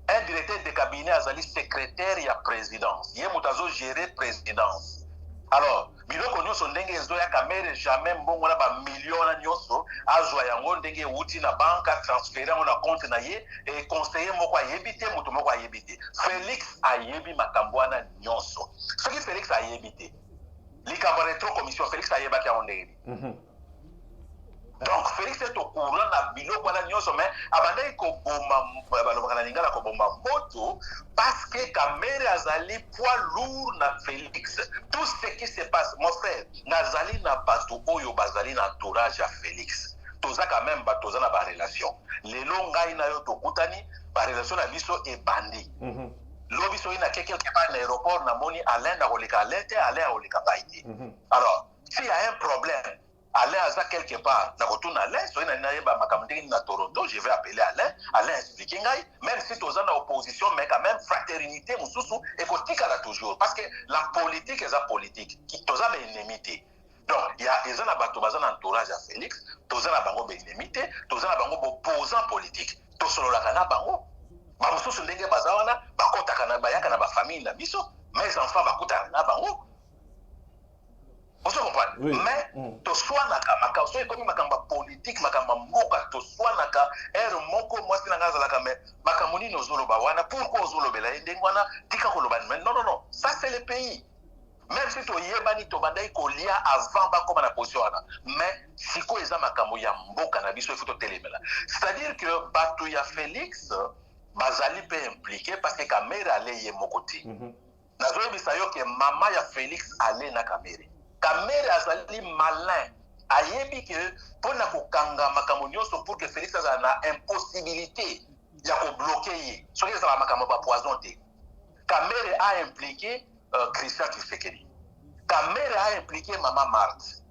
Un directeur de cabinet azali secrétaire ya présidence. Ye mutazo gérer présidence. Alors, biloko nyonso ndenge ezoya kamere jamais mbongo na ba millions na nyonso azwa yango ndenge uti na banque transférer yango na compte na ye et conseiller moko ayebi te mutu moko ayebi te. Félix ayebi makambo wana nyonso. Soki Félix ayebi te, likambo retro commission Félix ayebaki yango ndenge. Donc Félix est au courant na biloko wana nyonso mais abandaki koboma balobaka na lingala koboma moto parce que kamere azali poids lourd na Félix. Tout ce qui se passe, mon frère, nazali na bato oyo bazali na entourage ya Félix. Toza quand même batoza na ba relation. Lelo ngai na yo tokutani ba relation na biso ebandi. Lobi so ina quelque part na aéroport na moni Alain na koleka Alain te Alain a koleka baiti. Alors, s'il y a un problème, Alain aza quelque part na kotuna Alain so ina yeba makamdeni na Toronto, je vais appeler Alain, Alain explique ngai, même si toza na opposition mais quand même fraternité mususu et kotika la toujours parce que la politique est la politique qui toza ba ennemité. Donc, il y a des gens qui ont un entourage à Félix, toza na bango ba ennemité, toza na bango opposant politique. To solo la kana bango bamususu ndenge baza wana bakotaka na bayaka na bafamille na biso mes enfants bakutana na bango. Vous comprenez? Oui. Mais toswanaka makambo ekomi makambo politique makambo mboka toswanaka moko mwasi na ngazalaka mais makambo nini ozoloba wana pourquoi ozolobela ndenge wana tika koloba non ça c'est le pays. Même si toyebani tobandai kolia avant bakoma na position wana mais siko eza makambo ya mboka na biso ifuto telemela. C'est-à-dire que batu ya Félix bazali pe impliqué parce que kamere ale ye mokoti. Nazoyebisa yo ke mama ya Félix ale na kamere. Kamere azali malin. Ayebi ke pona kokanga makambo nyonso pour que Félix aza na impossibilité ya ko bloquer ye. Soki eza makambo ba poison te. Kamere a impliqué Christian Tshisekedi. Kamere a impliqué Maman Marthe.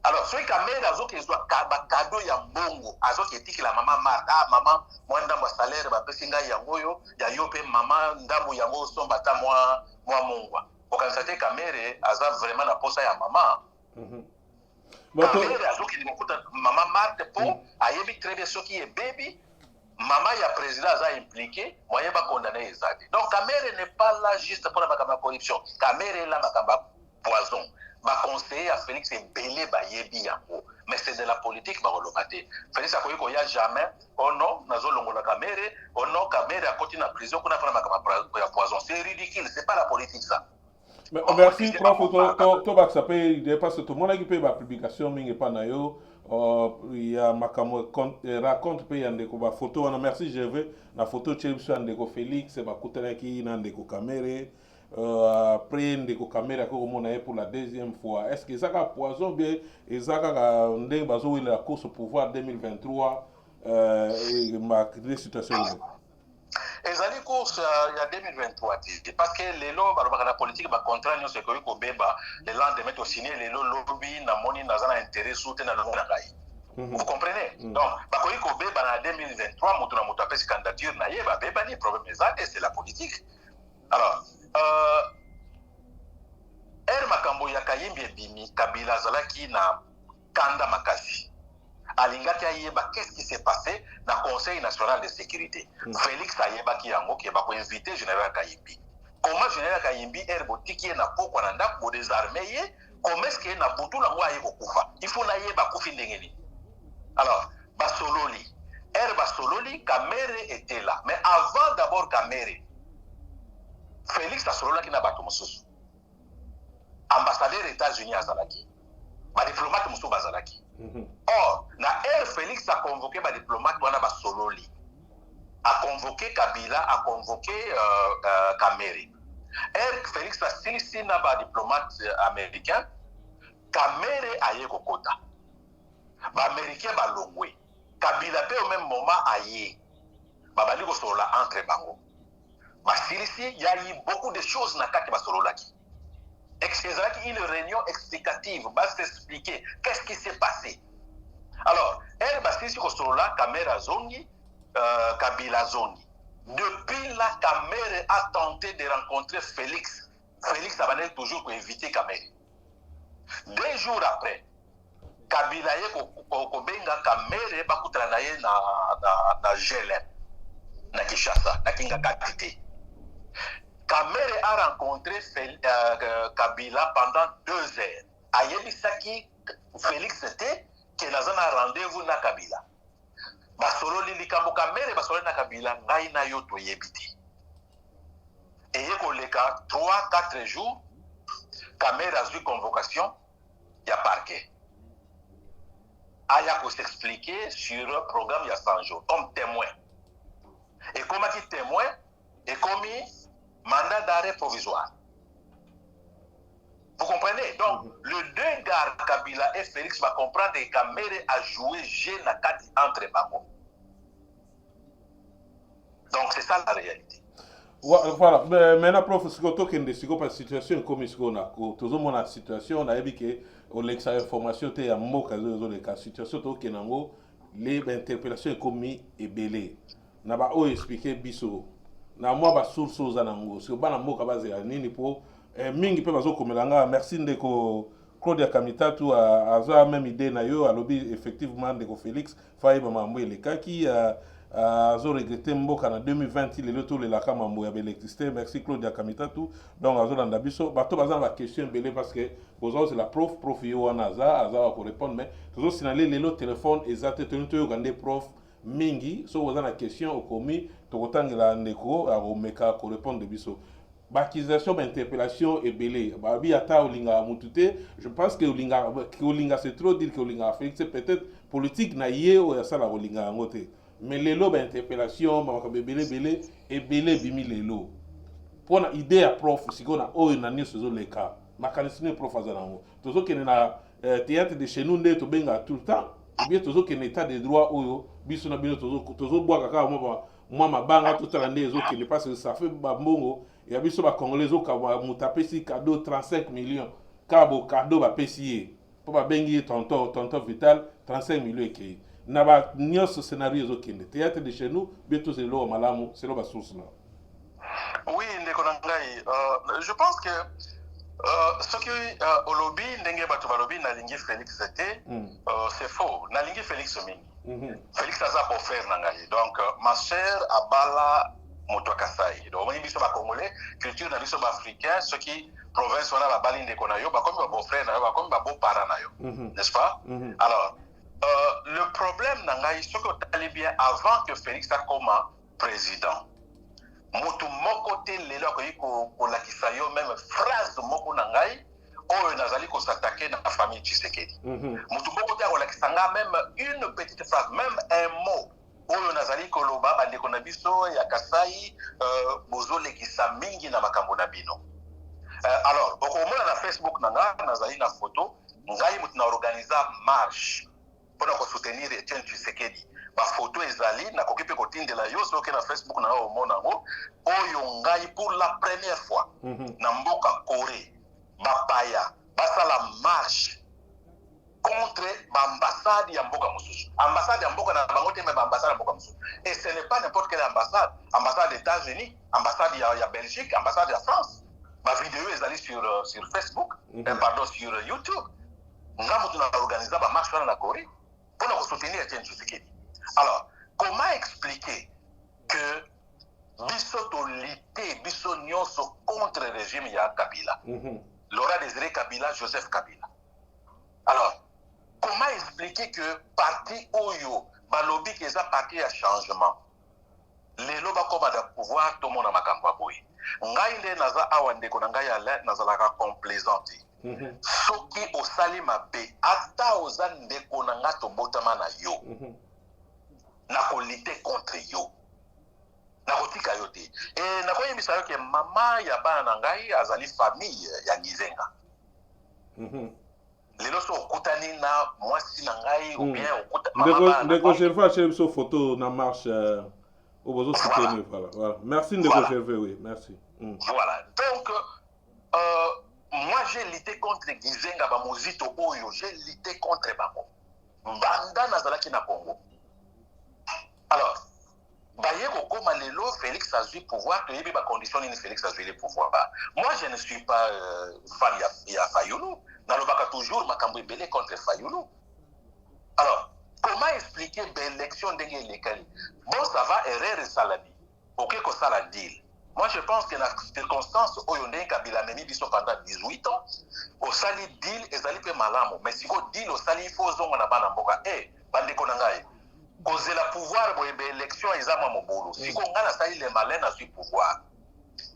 Alors, ce Kamere a dit cadeau ya mbongo, a dit la Maman Marthe, maman, moi ndambo salaire, ba pesinga yangoyo, ya yope maman ndambo yango sombata moi mongwa. Pour constater Kamere a vraiment la posa ya maman. Kamere a dit Maman Marthe pour ayebi très bien ce qui est baby. Maman ya président a impliqué, moyen va condamner les actes. Donc Kamere n'est pas là juste pour la corruption. Kamere est là pour poison. Ma conseiller à Félix est belé bayebi yango. Mais c'est de la politique ba kolobate. Félix a koyiko ya jamais. Oh non, nazo longo la Kamere. Oh non, Kamere a continué en prison qu'on a fait la poison. C'est ridicule, c'est pas la politique ça. Mais merci prof, to bak ça peut parce que tout le monde qui peut la publication mingi pa na yo. Il y a makamo raconte pe yandeko ba photo wana merci je veux la photo tshebiswa ndeko Félix ba kutelaki na ndeko Kamere après ndeko Kamere ko mona pour la deuxième fois est-ce que ça ka poison bien et ça ka ndenge bazo win la course au pouvoir 2023 ma situation ezali course ya 2023 parce que lelo balobaka na politique ba contrat nyonso ekoki kobeba le lendemain to signer lelo lobby na moni naza na intérêt soute na longo na ngai. Vous comprenez? Donc bakoki kobeba na 2023 moto na moto apesi candidature na ye babeba ni problème ezate c'est la politique. Alors makambo ya Kayimbi ebimi Kabila azalaki na kanda makasi. Alingaki ayeba qu'est-ce qui s'est passé dans le Conseil national de sécurité. Félix ayeba ki yango ki ba ko inviter général Kayimbi. Comment général Kayimbi botiki na poko na ndako bo désarmer comment est-ce que na butu na ngwa yebo kufa. Il faut na yeba kufi ndengeni. Alors, basololi. Basololi Kamere était là. Mais avant d'abord Kamere Félix asolola ki na bato mosusu. Ambassadeur des États-Unis azalaki. Ba diplomate mosusu bazalaki. Or, na Félix a convoqué ba diplomate wana ba sololi. a convoqué Kabila, a convoqué Kamere. Et Félix Assilisi n'a pas diplomate américain. Kamere aye kokota. Ba américain ba longwe. Kabila pe au même moment aye. Ba bali ko solola entre bango. Ba Assilisi il y a eu beaucoup de choses na kati ba solola ki. Une réunion explicative, va s'expliquer qu'est-ce qui s'est passé. Alors, elle va s'expliquer que Solola, Kamera Zongi, Kabila Zongi. Depuis là, Kamere a tenté de rencontrer Félix. Félix a toujours pour éviter Kamere. 2 jours après, Kabila Kobenga Kamere Bakutranaye na Gelem, na Kishasa, na Kinga Katite. Kamere a rencontré Kabila pendant 2 heures. Ayebisaki Félix était que dans un rendez-vous na Kabila. Basolo lilikambo Kamere basolo na Kabila ngai na yo to yebiti. Et yeko leka 3-4 jours Kamere a eu convocation ya parquet. Aya ko s'expliquer sur un programme il y a 100 jours comme témoin. Et comme qui témoin et commis mandat d'arrêt provisoire. Vous comprenez? Donc, le 2 gars, Kabila et Félix, va comprendre que Kamere a joué jeu na kati entre bango. Donc, c'est ça la réalité. Voilà, mais maintenant, prof, ce que tu as dit, la situation comme ce qu'on a, tout le monde a la situation, on a dit que l'information était en mot, la situation qui est en haut, les interpellations commises et belées. On a expliqué biso. Na moi ba source aux anango si bana mboka baze ya nini po mingi pe bazo komelanga merci ndeko Claudia Kamitatu aza même idée na yo alobi effectivement ndeko Félix faye ba mambo elekaki azo regretter mboka na 2020 le tour le la mambo ya électricité merci Claudia Kamitatu donc azo landa biso bato baza ba question belé parce que bozo c'est la prof yo wana aza ko répondre mais tozo signaler le téléphone exact tenu to yo gande prof mingi so vous avez une question au commis tokotangela ndeko akomeka ko répondre biso bakisation d'interpellation et belé babi ata olinga mutute je pense que olinga c'est trop dire que olinga Félix c'est peut-être politique na ye o ya sala olinga ngote mais lelo ba interpellation ba belé et belé bimi lelo pona idée ya prof sikona o na news zo leka makanisine prof azanango tozo kene na théâtre de chez nous nde to benga tout le temps bien toujours que l'état de droit oyo biso na bino toujours bois kaka moi mabanga tout la ndezo qui ne passe que ça fait babongo et biso ba congolais zo ka mutapesi cadeau 35 millions kabo cadeau ba pesier pour ba bengi tonton vital 35 millions et na ba nyos scénario zo kende théâtre de chez nous bientôt c'est lo malamu c'est lo ba source là. Oui, ndeko nangai je pense que ce qui au lobby ndenge bato ba lobby na lingi Félix c'était c'est faux na lingi Félix mingi Félix aza beau frère nangai donc ma sœur abala moto kasai donc on biso ba congolais culture na biso ba africain ce qui province wana ba bali ndeko na yo ba comme ba beau frère na yo ba comme ba beau parent na yo n'est-ce pas alors le problème nangai ce que t'allais bien avant que Félix a comme président moto moko te lelo ko lakisa yo même phrase moko na ngai oyo nazali ko s'attaquer na famille Tshisekedi moto moko te ko lakisa nga même une petite phrase même un mot oyo nazali ko loba bandeko na biso ya Kasai bozo lekisa mingi na makambo na bino alors okomona na Facebook na nga nazali na photo ngai moto na organiser marche pour ko soutenir Etienne Tshisekedi ba photo ezali na kokipe kotindela yo soki na Facebook na yo mona ngo oyo ngai pour la première fois na mboka Corée bapaya basala marche contre l'ambassade ya mboka mosusu ambassade ya mboka na bango te mais ambassade ya mboka mosusu et ce n'est pas n'importe quelle ambassade des États-Unis ambassade ya Belgique ambassade ya France ma vidéo ezali sur Facebook pardon sur YouTube ngamu tuna organiser ba marche na Corée pour nous soutenir Etienne Tshisekedi. Alors, comment expliquer que bisotolité, bisonyoso contre le régime ya Kabila, Laura Désiré Kabila, Joseph Kabila. Alors, comment expliquer que parti Oyo, balobi que ça parti à changement, les loba comme à pouvoir tout le monde a makambo boy. Ngai le naza awande ko ngai ala nazala ka complaisante. Soki osali mabe ata ozande ko nanga to botama na yo. Na ko lutter contre yo. nakotika yo te. Et nakoyebisa yo ke mama ya bana na ngai azali famille ya Gizenga. Lelo so okutani na mwasi na ngai ou bien okuta mama ndeko Gervais chez biso photo na marche au besoin soutenir voilà. Merci ndeko Gervais oui, merci. Voilà. Donc moi j'ai lutté contre Gizenga ba mozito oyo, j'ai lutté contre bango. Banda nazalaki na Congo. Alors baye kokoma lelo Félix azui pouvoir, to yebi ba condition ni Félix azui le pouvoir. Moi je ne suis pas fan ya Fayulu. Nalobaka toujours makambo ebele contre Fayulu. Alors, comment expliquer l'élection de l'élection? Bon, ça va erreur salami. Ok, que ça la deal. Moi, je pense que dans les circonstances où on est Kabila Memi biso pendant 18 ans, au sali deal et sali pe malamu. Mais si on deal au sali il faut zonga na bana mboka. Bande konangaye. Cause la pouvoir pour l'élection ils ont mobolo. Si on a sali les malins à suivre pouvoir.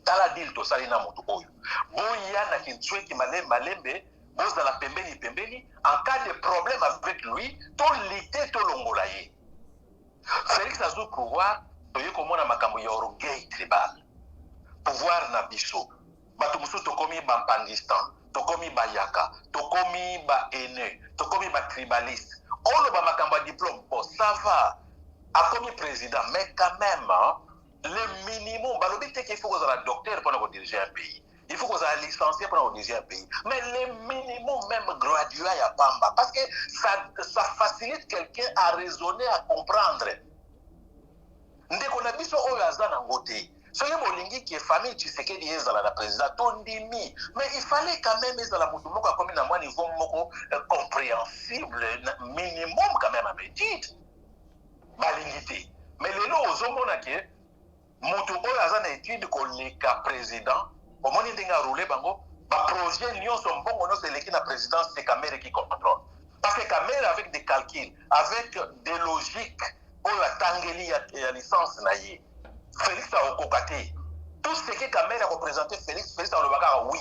Tala deal to sali na moto oyo. Bon yana kintswe ki malembe. Bose dans la pembeni, en cas de problème avec lui, tout l'été, tout l'ongolaye. Félix Azou pouvoir, tu y comme on a makambo orgueil tribal. Pouvoir na biso. Batumusu tokomi Bampandistan, tokomi Bayaka, tokomi ba haineux, tokomi ba tribaliste. On le ba makambo diplôme, bon, ça va. A comme président, mais quand même, hein, le minimum, balobi te qu'il faut que la docteur pour diriger un pays. Il faut qu'on soit licencié pour diriger un pays. Mais le minimum même gradué à Pamba. Parce que ça facilite quelqu'un à raisonner, à comprendre. Ndeko na biso oyo aza na ngote. Soye molingi qui est famille Tshisekedi ezala la président tondimi. Mais il fallait quand même ezala mutu moko comme na moi niveau moko compréhensible minimum quand même à petite. Balingité. Mais lelo ozomona ke mutu oyo aza na étude ko leka président. Au moment où on a roulé, le projet Lyon son bon, on a sélectionné la présidence, c'est Kamere qui contrôle. Parce que Kamere, avec des calculs, avec des logiques, pour la Tangeli et la licence, Félix a okokate. Tout ce que Kamere a représenté, Félix a le bagage, oui.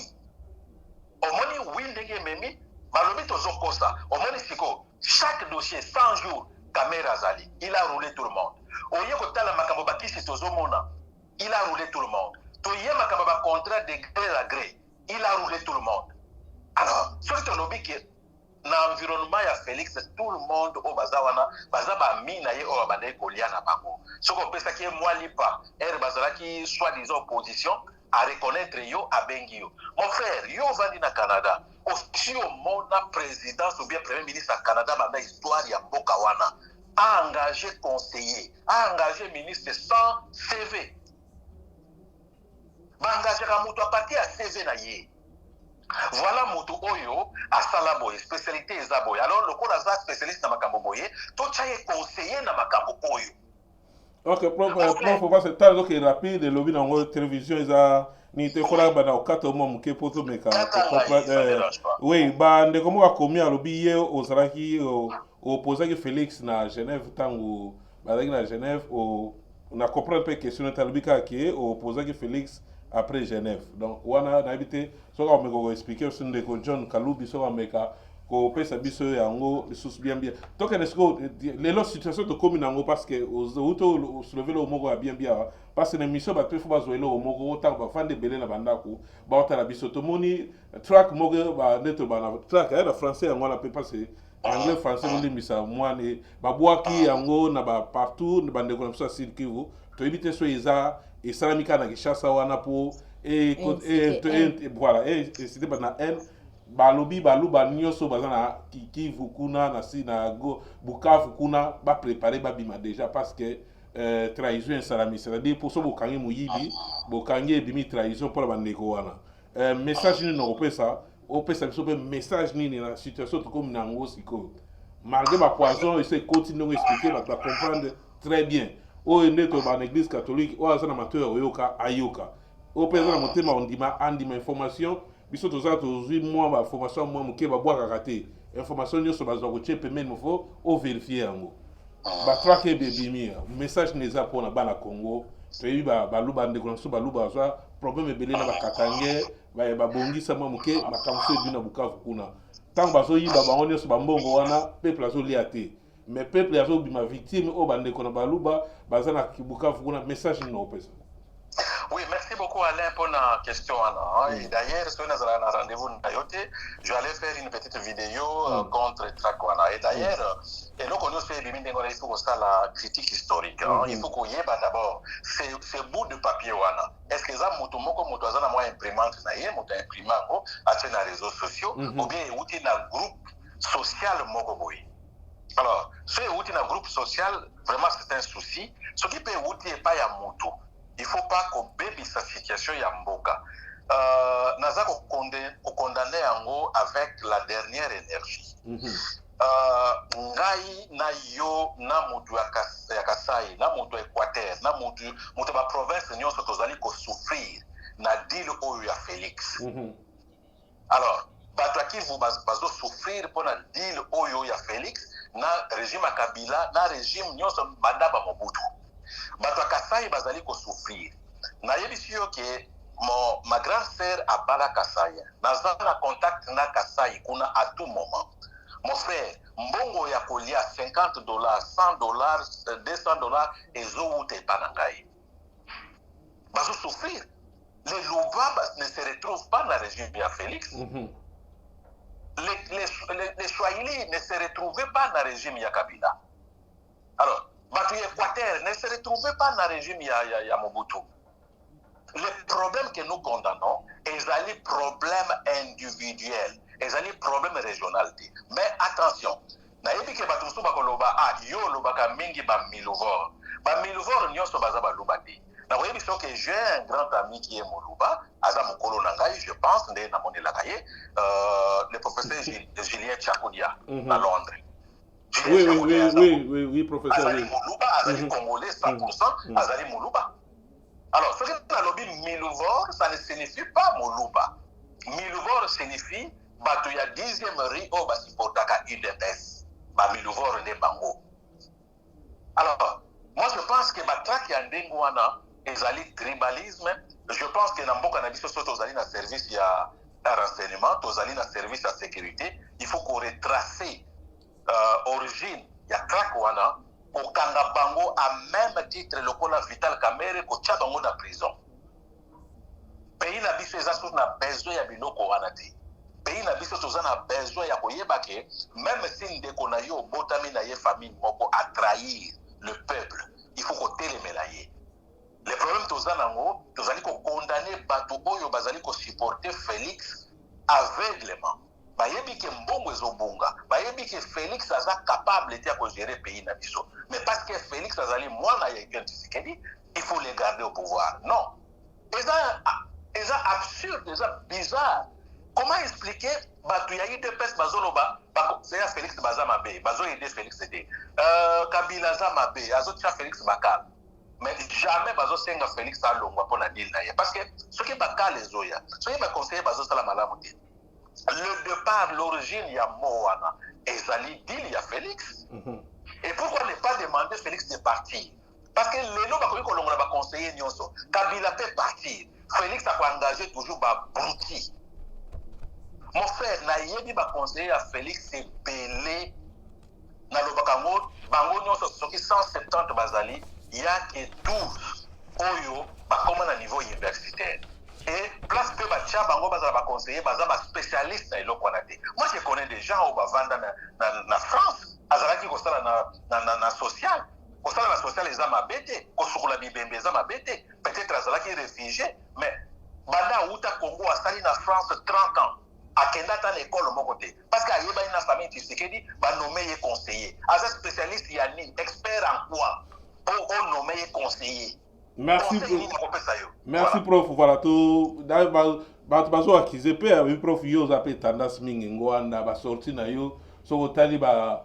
Au moment où oui, Memi, Malobi Tozokosa, au moment où chaque dossier, 100 jours, Kamere Azali, il a roulé tout le monde. Au moment où la Makabobaki, c'est Tozomona, il a roulé tout le monde. Tout y a contrat de gré à gré. Il a roulé tout le monde. Alors, ce qui est lobby que dans l'environnement, il y a Félix, tout le monde au Bazawana, Bazaba Mina et au Abadé Koliana Bango. Ce qu'on peut dire que moi, l'IPA, Bazala qui soit des oppositions, à reconnaître yo, à Bengio. Mon frère, yo va au Canada. Aussi au monde, présidence ou bien premier ministre au Canada, ma histoire, il y a Bokawana. A engagé conseiller, a engagé ministre sans CV. Bangajera mutu a partir à CV na ye. Voilà mutu oyo a salaboye, spécialité ezaboye. Alors le cours a spécialiste na makambo boye, to chaye conseiller na makambo oyo. Ok, prof, faut pas se tarder que rapide, le lobby dans la télévision ni te kola bana okato mo muke poto meka. Oui, ba ndeko mo akomi a lobby ye ozaraki opposé Félix na Genève tango bazaki na Genève on a compris un peu question de talbika qui est opposé Félix après Genève. Donc, on a habité, ce qu'on m'a expliqué, c'est que John Kaloubi, ce qu'on m'a ko pesa biso yango lisusu bien donc est-ce que les situations de commune yango parce que auto soulever le moko bien parce que l'émission ba faut ba zoelo moko autant ba fande belé na bandako ba otala biso to moni track moko ba neto ba na track ya français yango na peut passer anglais français on dit misa moi ne ba boaki yango na ba partout na bande ko na Sud Kivu to éviter so iza et salamika na Kinshasa wana po et voilà et c'était ba na balobi baluba nyonso bazana Kivu kuna na si na go Bukavu kuna ba préparer ba bima déjà parce que trahison salami c'est-à-dire pour so bokangi muyibi bokangi bimi trahison pour ba ndeko wana message ni no pesa o pesa biso pe message ni na situation to comme na ngo siko malgré ma poison et c'est continuer expliquer ba comprendre très bien o ndeto ba l'église catholique o azana amateur oyoka ayoka o pesa na motema ondima andima information biso toza tozwi mwa ba formation mwa muke ba bwa karaté information nyonso bazwa ko chepe men mofo o vérifier yango ba traquer bebimi message neza pona bana Congo toyebi ba luba ndeko nso ba luba za problème ebele na ba katange ba bongisa mwa muke makamso ebi na Bukavu kuna tant bazo yiba bango nyonso ba mbongo wana peuple azo liate mais peuple ya zo bima victime o bande ko na baluba bazana kibuka funa message no pesa. Oui, merci beaucoup Alain pour la question. Et d'ailleurs, si on a un rendez-vous, je vais aller faire une petite vidéo contre Trakwana. Et d'ailleurs, et là, on fait il faut que la critique historique. Il faut qu'on y ait d'abord ce bout de papier. Est-ce que ça, moi imprimante, moi imprimant à les réseaux sociaux, ou bien il y a un groupe social Mokoboy. Alors, ce qui est un groupe social, vraiment c'est un souci. Ce qui peut être pas à moto. Il ne faut pas qu'on baby sa situation ya mboka. Naza ko condamné yango avec la dernière énergie. Ngai na yo na mutu ya Kasai, na mutu ya Équateur, na mutu ba province nyonso tozali ko souffrir na deal oyo ya Félix. Alors, bato qui vous bazo souffrir pour na deal oyo ya Félix na régime ya Kabila, na régime nyonso bandaba Mobutu. Bato Kasai bazali ko souffrir. Na yebi yo ke ma grande sœur a bala Kasai. Naza na contact na Kasai kuna à tout moment. Mon frère, mbongo ya kolia $50, $100, $200 et zo te panangai. Bazo souffrir. Les Louba ne se retrouvent pas dans le régime de Félix. Les Swahili ne se retrouvaient pas dans le régime de Kabila. Alors, Batu Équateur ne se retrouvait pas dans le régime de Mobutu. Le problème que nous condamnons est un problème individuel, est un problème régional. Mais attention, nayebi ke batu musu bakoloba yo lobaka mingi ba Miluvor. Ba Miluvor nyonso baza ba lobati. Na yebi so que j'ai un grand ami qui est Moluba, aza mokolo nangai, je pense ndé na monela kaye, le professeur Julien Chakudia à Londres. Oui, professeur. Azali Moluba, Azali Congolais 100%, Azali Moluba. Alors, ce que nous avons Miluvor, ça ne signifie pas Moluba. Miluvor signifie Batuya 10e Rio Basipotaka UDPS. Miluvor de Bango. Alors, moi je pense que Batraki Andengwana est tribalisme. Je pense que Namboka Nabiso Soto Zali na service ya renseignement, Tozali na service à sécurité. Il faut qu'on retrace origine ya Trakwana. Au Kangabango à même titre le cola Vital Kamere ko Tchabango na prison. Pays na biso ezasusu na besoin ya biloko wana te. Pays na biso tozana besoin ya koyeba ke même si ndeko na yo botami na ye famille moko à trahir le peuple, il faut ko telemela ye. Le problème tozana ngo tozali ko condamner bato oyo bazali ko supporter Félix aveuglement. Bayebi ke mbongo ezobunga, bayebi ke Félix aza capable de gérer le pays na biso. Mais parce que Félix azali mwana ya Etienne Tshisekedi, il faut les garder au pouvoir. Non. C'est absurde, c'est bizarre. Comment expliquer batu ya UDPS bazoloba c'est Félix Bazamabe, bazo aider Félix aider. Kabila Zamabe, azo tia Félix Bakal. Mais jamais bazo senga Félix alongwa pour la deal na ye parce que ce qui bakal les oya, ce qui ba conseiller bazo sala malamu te. Le départ, l'origine, il y a Moana. Et Zali dit, il y a Félix. Et pourquoi ne pas demander Félix de partir? Parce que les gens qui ont conseillé Nyonso, Kabila peut partir. Félix a engagé toujours Brouti. Mon frère, Naïebi va conseiller à Félix, c'est belé. Dans le Bakango, Bango Nyonso, ce qui 170 Bazali, il y a que 12 Oyo, comme à niveau universitaire. Et place que Bacha Bango va conseiller, baza spécialiste dans le Kwanate. Moi, je connais des gens au Bavanda na France, Azalaki Kostala na social. Kostala na social, les hommes abétés. Kosukula Bibembe, les hommes abétés. Peut-être Azalaki réfugié, mais Banda Outa Congo a sali na France 30 ans. A Kendata l'école au côté. Parce qu'il y a une famille qui va nommer conseiller. Aza spécialiste Yanni, expert en quoi? Pour nommer conseiller. Merci, merci prof. Voilà tout. Bazo akize pe avec prof yo zape tendance mingi ngwanda ba sorti na yo so tali ba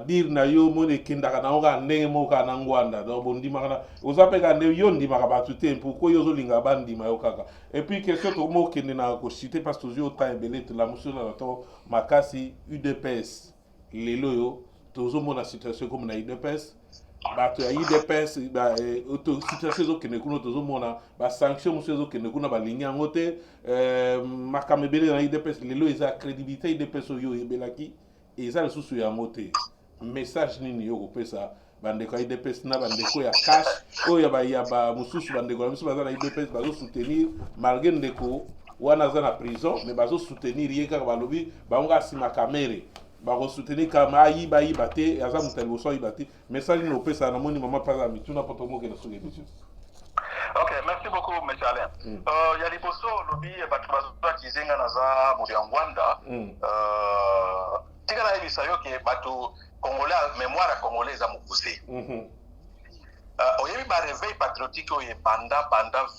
dire na yo mone kinda kana oga ndenge moka na ngwanda do bondi makana ozape ka ne yo ndi maka batute pourquoi yo zo linga bandi ma yo kaka et puis question to mo kende na ko citer parce que yo ta ebele la monsieur na to makasi UDPS lelo yo tozo mona situation comme na UDPS bato ya IDPS situation zo kene kuno tozo mona ba sanction monsieur zo kene kuna ba ligne yango te makamebele na IDPS lelo eza crédibilité IDPS yo ebelaki eza le susu ya moté message nini yo kopesa bandeko ya IDPS na bandeko ya cash oyo ya ba mususu bandeko na biso baza na IDPS bazo soutenir malgré ndeko wana aza na prison mais bazo soutenir ye kaka balobi bango asima kamere bako soutenir kama ayiba te aza moto ya liboso ayiba te message nini opesa na moni mama paza mituna poto moke na soki émission. Ok, merci beaucoup, M. Alain. Il y a des postes, lobby, qui sont en Rwanda. Tika na ebisa yo ke bato congolais mémoire congolaise a mopoussé. Oyebi ba réveil patriotique oye banda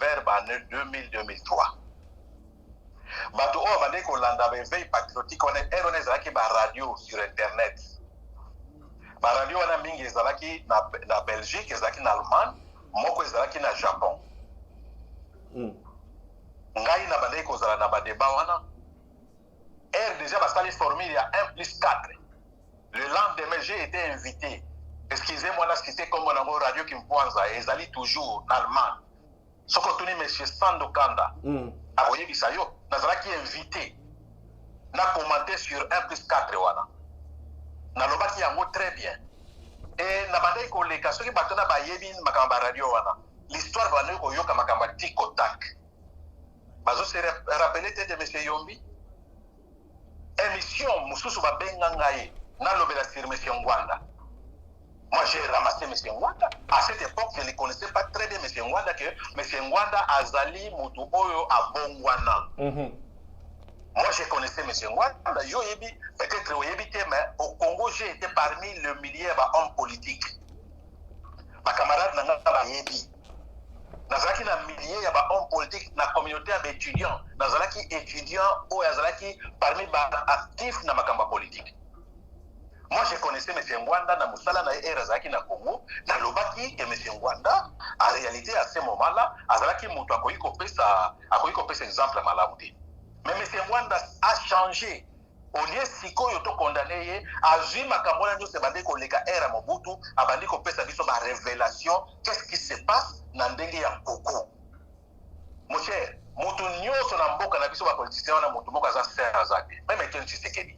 vers l'année 2000-2003. Bato o bande ko landa ba réveil patriotique on est erroné zaki ba radio sur internet. Ba radio wana mingi zalaki na Belgique, zalaki na Allemagne, moko zalaki na Japon. Ngai na bande ko zala na ba débat wana. Déjà, parce que les formules, il y a 1+4. Le lendemain, j'ai été invité. Excusez-moi, là, c'était comme on a une radio qui me pointe, et ils allaient toujours en Allemagne. Ce qu'on tourne, M. Sandokanda, à Oye Bisayo, Nazara qui est invité, n'a commenté sur 1+4. N'a l'oba qui a très bien. Et n'a pas dit que les cas, ceux qui battent na Bayebin, Makamba Radio, l'histoire va nous koyo comme Makamba Tikotak. Bazo se rappelé de M. Yombi. Émission Moussousou Babengangaye, n'a l'obéla sur M. Ngwanda. Moi j'ai ramassé M. Ngwanda. À cette époque, je ne connaissais pas très bien M. Ngwanda, que M. Ngwanda Azali Moutou Oyo à Bongwana. Moi je connaissais M. Ngwanda. Peut-être mais au Congo, j'ai été parmi le millier d'hommes politiques. Ma camarade n'a pas yebi. Nazalaki na milliers ya ba hommes politiques na communauté d'étudiants, nazalaki étudiants ou nazalaki parmi ba actifs na makamba politique. Moi je connaissais M. Ngwanda na musala na era zaki na Congo, na lobaki que M. Ngwanda en réalité à ce moment-là, azalaki mutu akoyiko pesa exemple malamuti. Mais M. Ngwanda a changé. Au lieu sikoyo to condamné ye, azui makambo na nyose bande ko leka era Mobutu, abandi ko pesa biso ba révélation, qu'est-ce qui se passe na ndenge ya Koko. Mon cher, mutu nyoso na mboka na biso ba politicien na mutu moko za serre zake. Même Etienne Tshisekedi.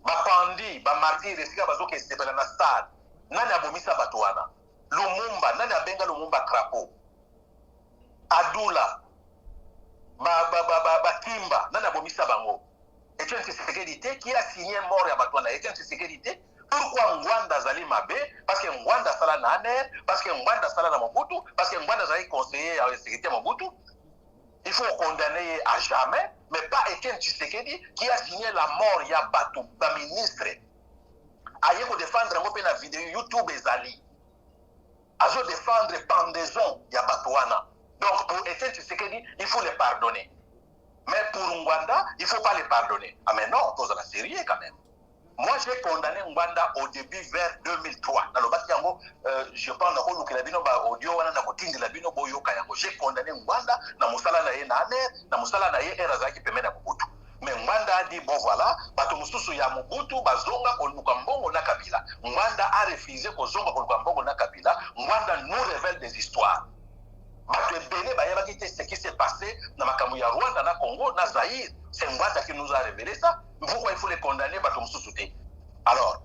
Ba pandi, ba martyr esika bazoke sepela na stade. Nani abomisa bato wana? Lumumba, nani abenga Lumumba crapaud? Adula. Ba Kimba, nani abomisa bango? Etienne Tshisekedi qui a signé mort à Batouana. Etienne Tshisekedi, pourquoi Ngwanda Zali Mabe? Parce que Ngwanda Sala Naner, parce que Ngwanda Sala Mobutu, parce que Ngwanda Zali conseiller à la sécurité Mobutu. Il faut condamner à jamais, mais pas Etienne Tshisekedi qui a signé la mort, il y a Batou, le ministre. Aïe pour défendre un vidéo YouTube et Zali. Aïe défendre pendaison, il y a Batouana. Donc pour Etienne Tshisekedi, il faut les pardonner. Mais pour Ngwanda, il ne faut pas les pardonner. Ah mais non, on pose la série quand même. Moi, j'ai condamné Ngwanda au début vers 2003. Dans le Batiango, je pense que j'ai condamné Ngwanda, na musala na ye nane, na musala na ye erazaki peme na Mobutu. Mais Ngwanda a dit, bon voilà, bato mususu ya Mobutu, bazonga koluka mbongo na Kabila. Ngwanda a refusé kozonga koluka mbongo na Kabila. Ngwanda nous révèle des histoires. Ce qui s'est passé dans le Rwanda, dans le Congo, dans le Zaïre, c'est Ngwanda qui nous a révélé ça. Pourquoi il faut les condamner? Alors,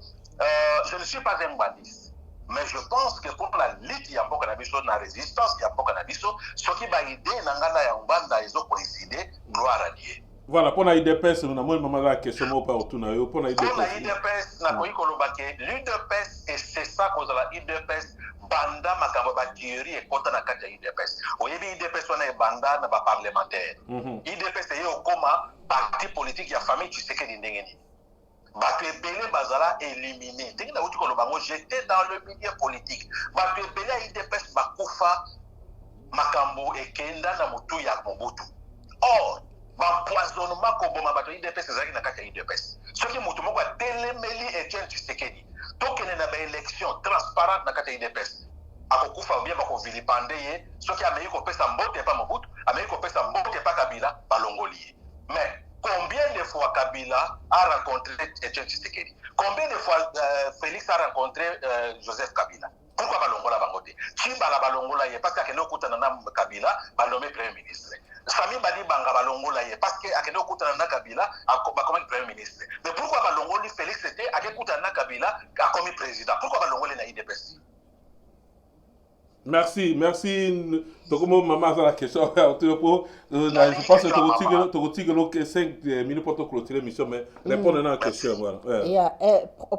je ne suis pas un Ngwandiste, mais je pense que pour la lutte, il y a beaucoup de la résistance, il y a beaucoup de ce qui va aider Ngwanda, ils ont coïncidé, gloire à Dieu. Voilà, pour l'IDPS, nous avons une question pour l'IDPS. Pour l'IDPS, l'UDPS, et c'est ça que l'IDPS, banda makambo ba théorie et kota na kati ya IDPS. Oyebi IDPS wana banda na ba parlementaire. IDPS yo koma parti politique ya famille Tshisekedi ndenge nini. Bato ebele bazala éliminé. Ndenge na uti ko lobango j'étais dans le milieu politique. Bato ebele ya IDPS bakufa makambo ekenda na mutu ya Mobutu. Or l'empoisonnement ko boma bato IDPS ezali na kati ya IDPS. Soki mutu moko atelemeli Etienne Tshisekedi. Tokene na ba élection transparente na kati ya IDPS. Akokufa bien bako vilipande ye, soki ameyi ko pesa mbote pa Mobutu, ameyi ko pesa mbote pa Kabila, balongoli. Mais combien de fois Kabila a rencontré Etienne Tshisekedi? Combien de fois Félix a rencontré Joseph Kabila? Pourquoi balongola bangote? Chimbala balongola ye parce que okutana na Kabila balomé premier ministre. Sami Badi Banga balongola ye parce que akende okutana na Kabila comme premier ministre. Mais pourquoi balongoli Félix était akutana na Kabila comme président? Pourquoi balongoli na IDPS? Merci. Tokomo maman la question. Je pense que tu as 5 minutes pour te clôturer l'émission, mais répondre à la question. Voilà.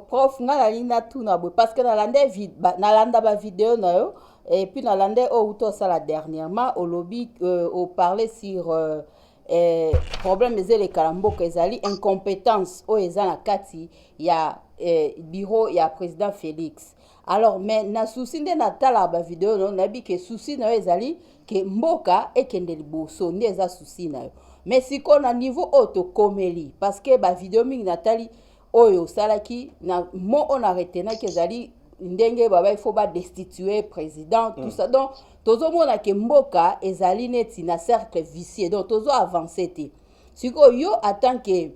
Prof, na tuna parce que nalanda ba vidéo na yo et puis nalanda auto ça la dernièrement au lobby au parler sur problème les kalambo kezali incompétence o ezana kati ya bureau ya président Félix. Alors mais na souci nde na tala ba vidéo non na bi ke souci na ezali ke mboka ekende liboso nde eza souci na yo. Mais si ko na niveau auto komeli parce que ba vidéo mingi natali oyo salaki na mo on arrêté na kezali ndenge baba il faut ba destituer président tout ça donc tozo mona ke mboka ezali neti na cercle vicieux donc tozo avancer te siko yo en tant que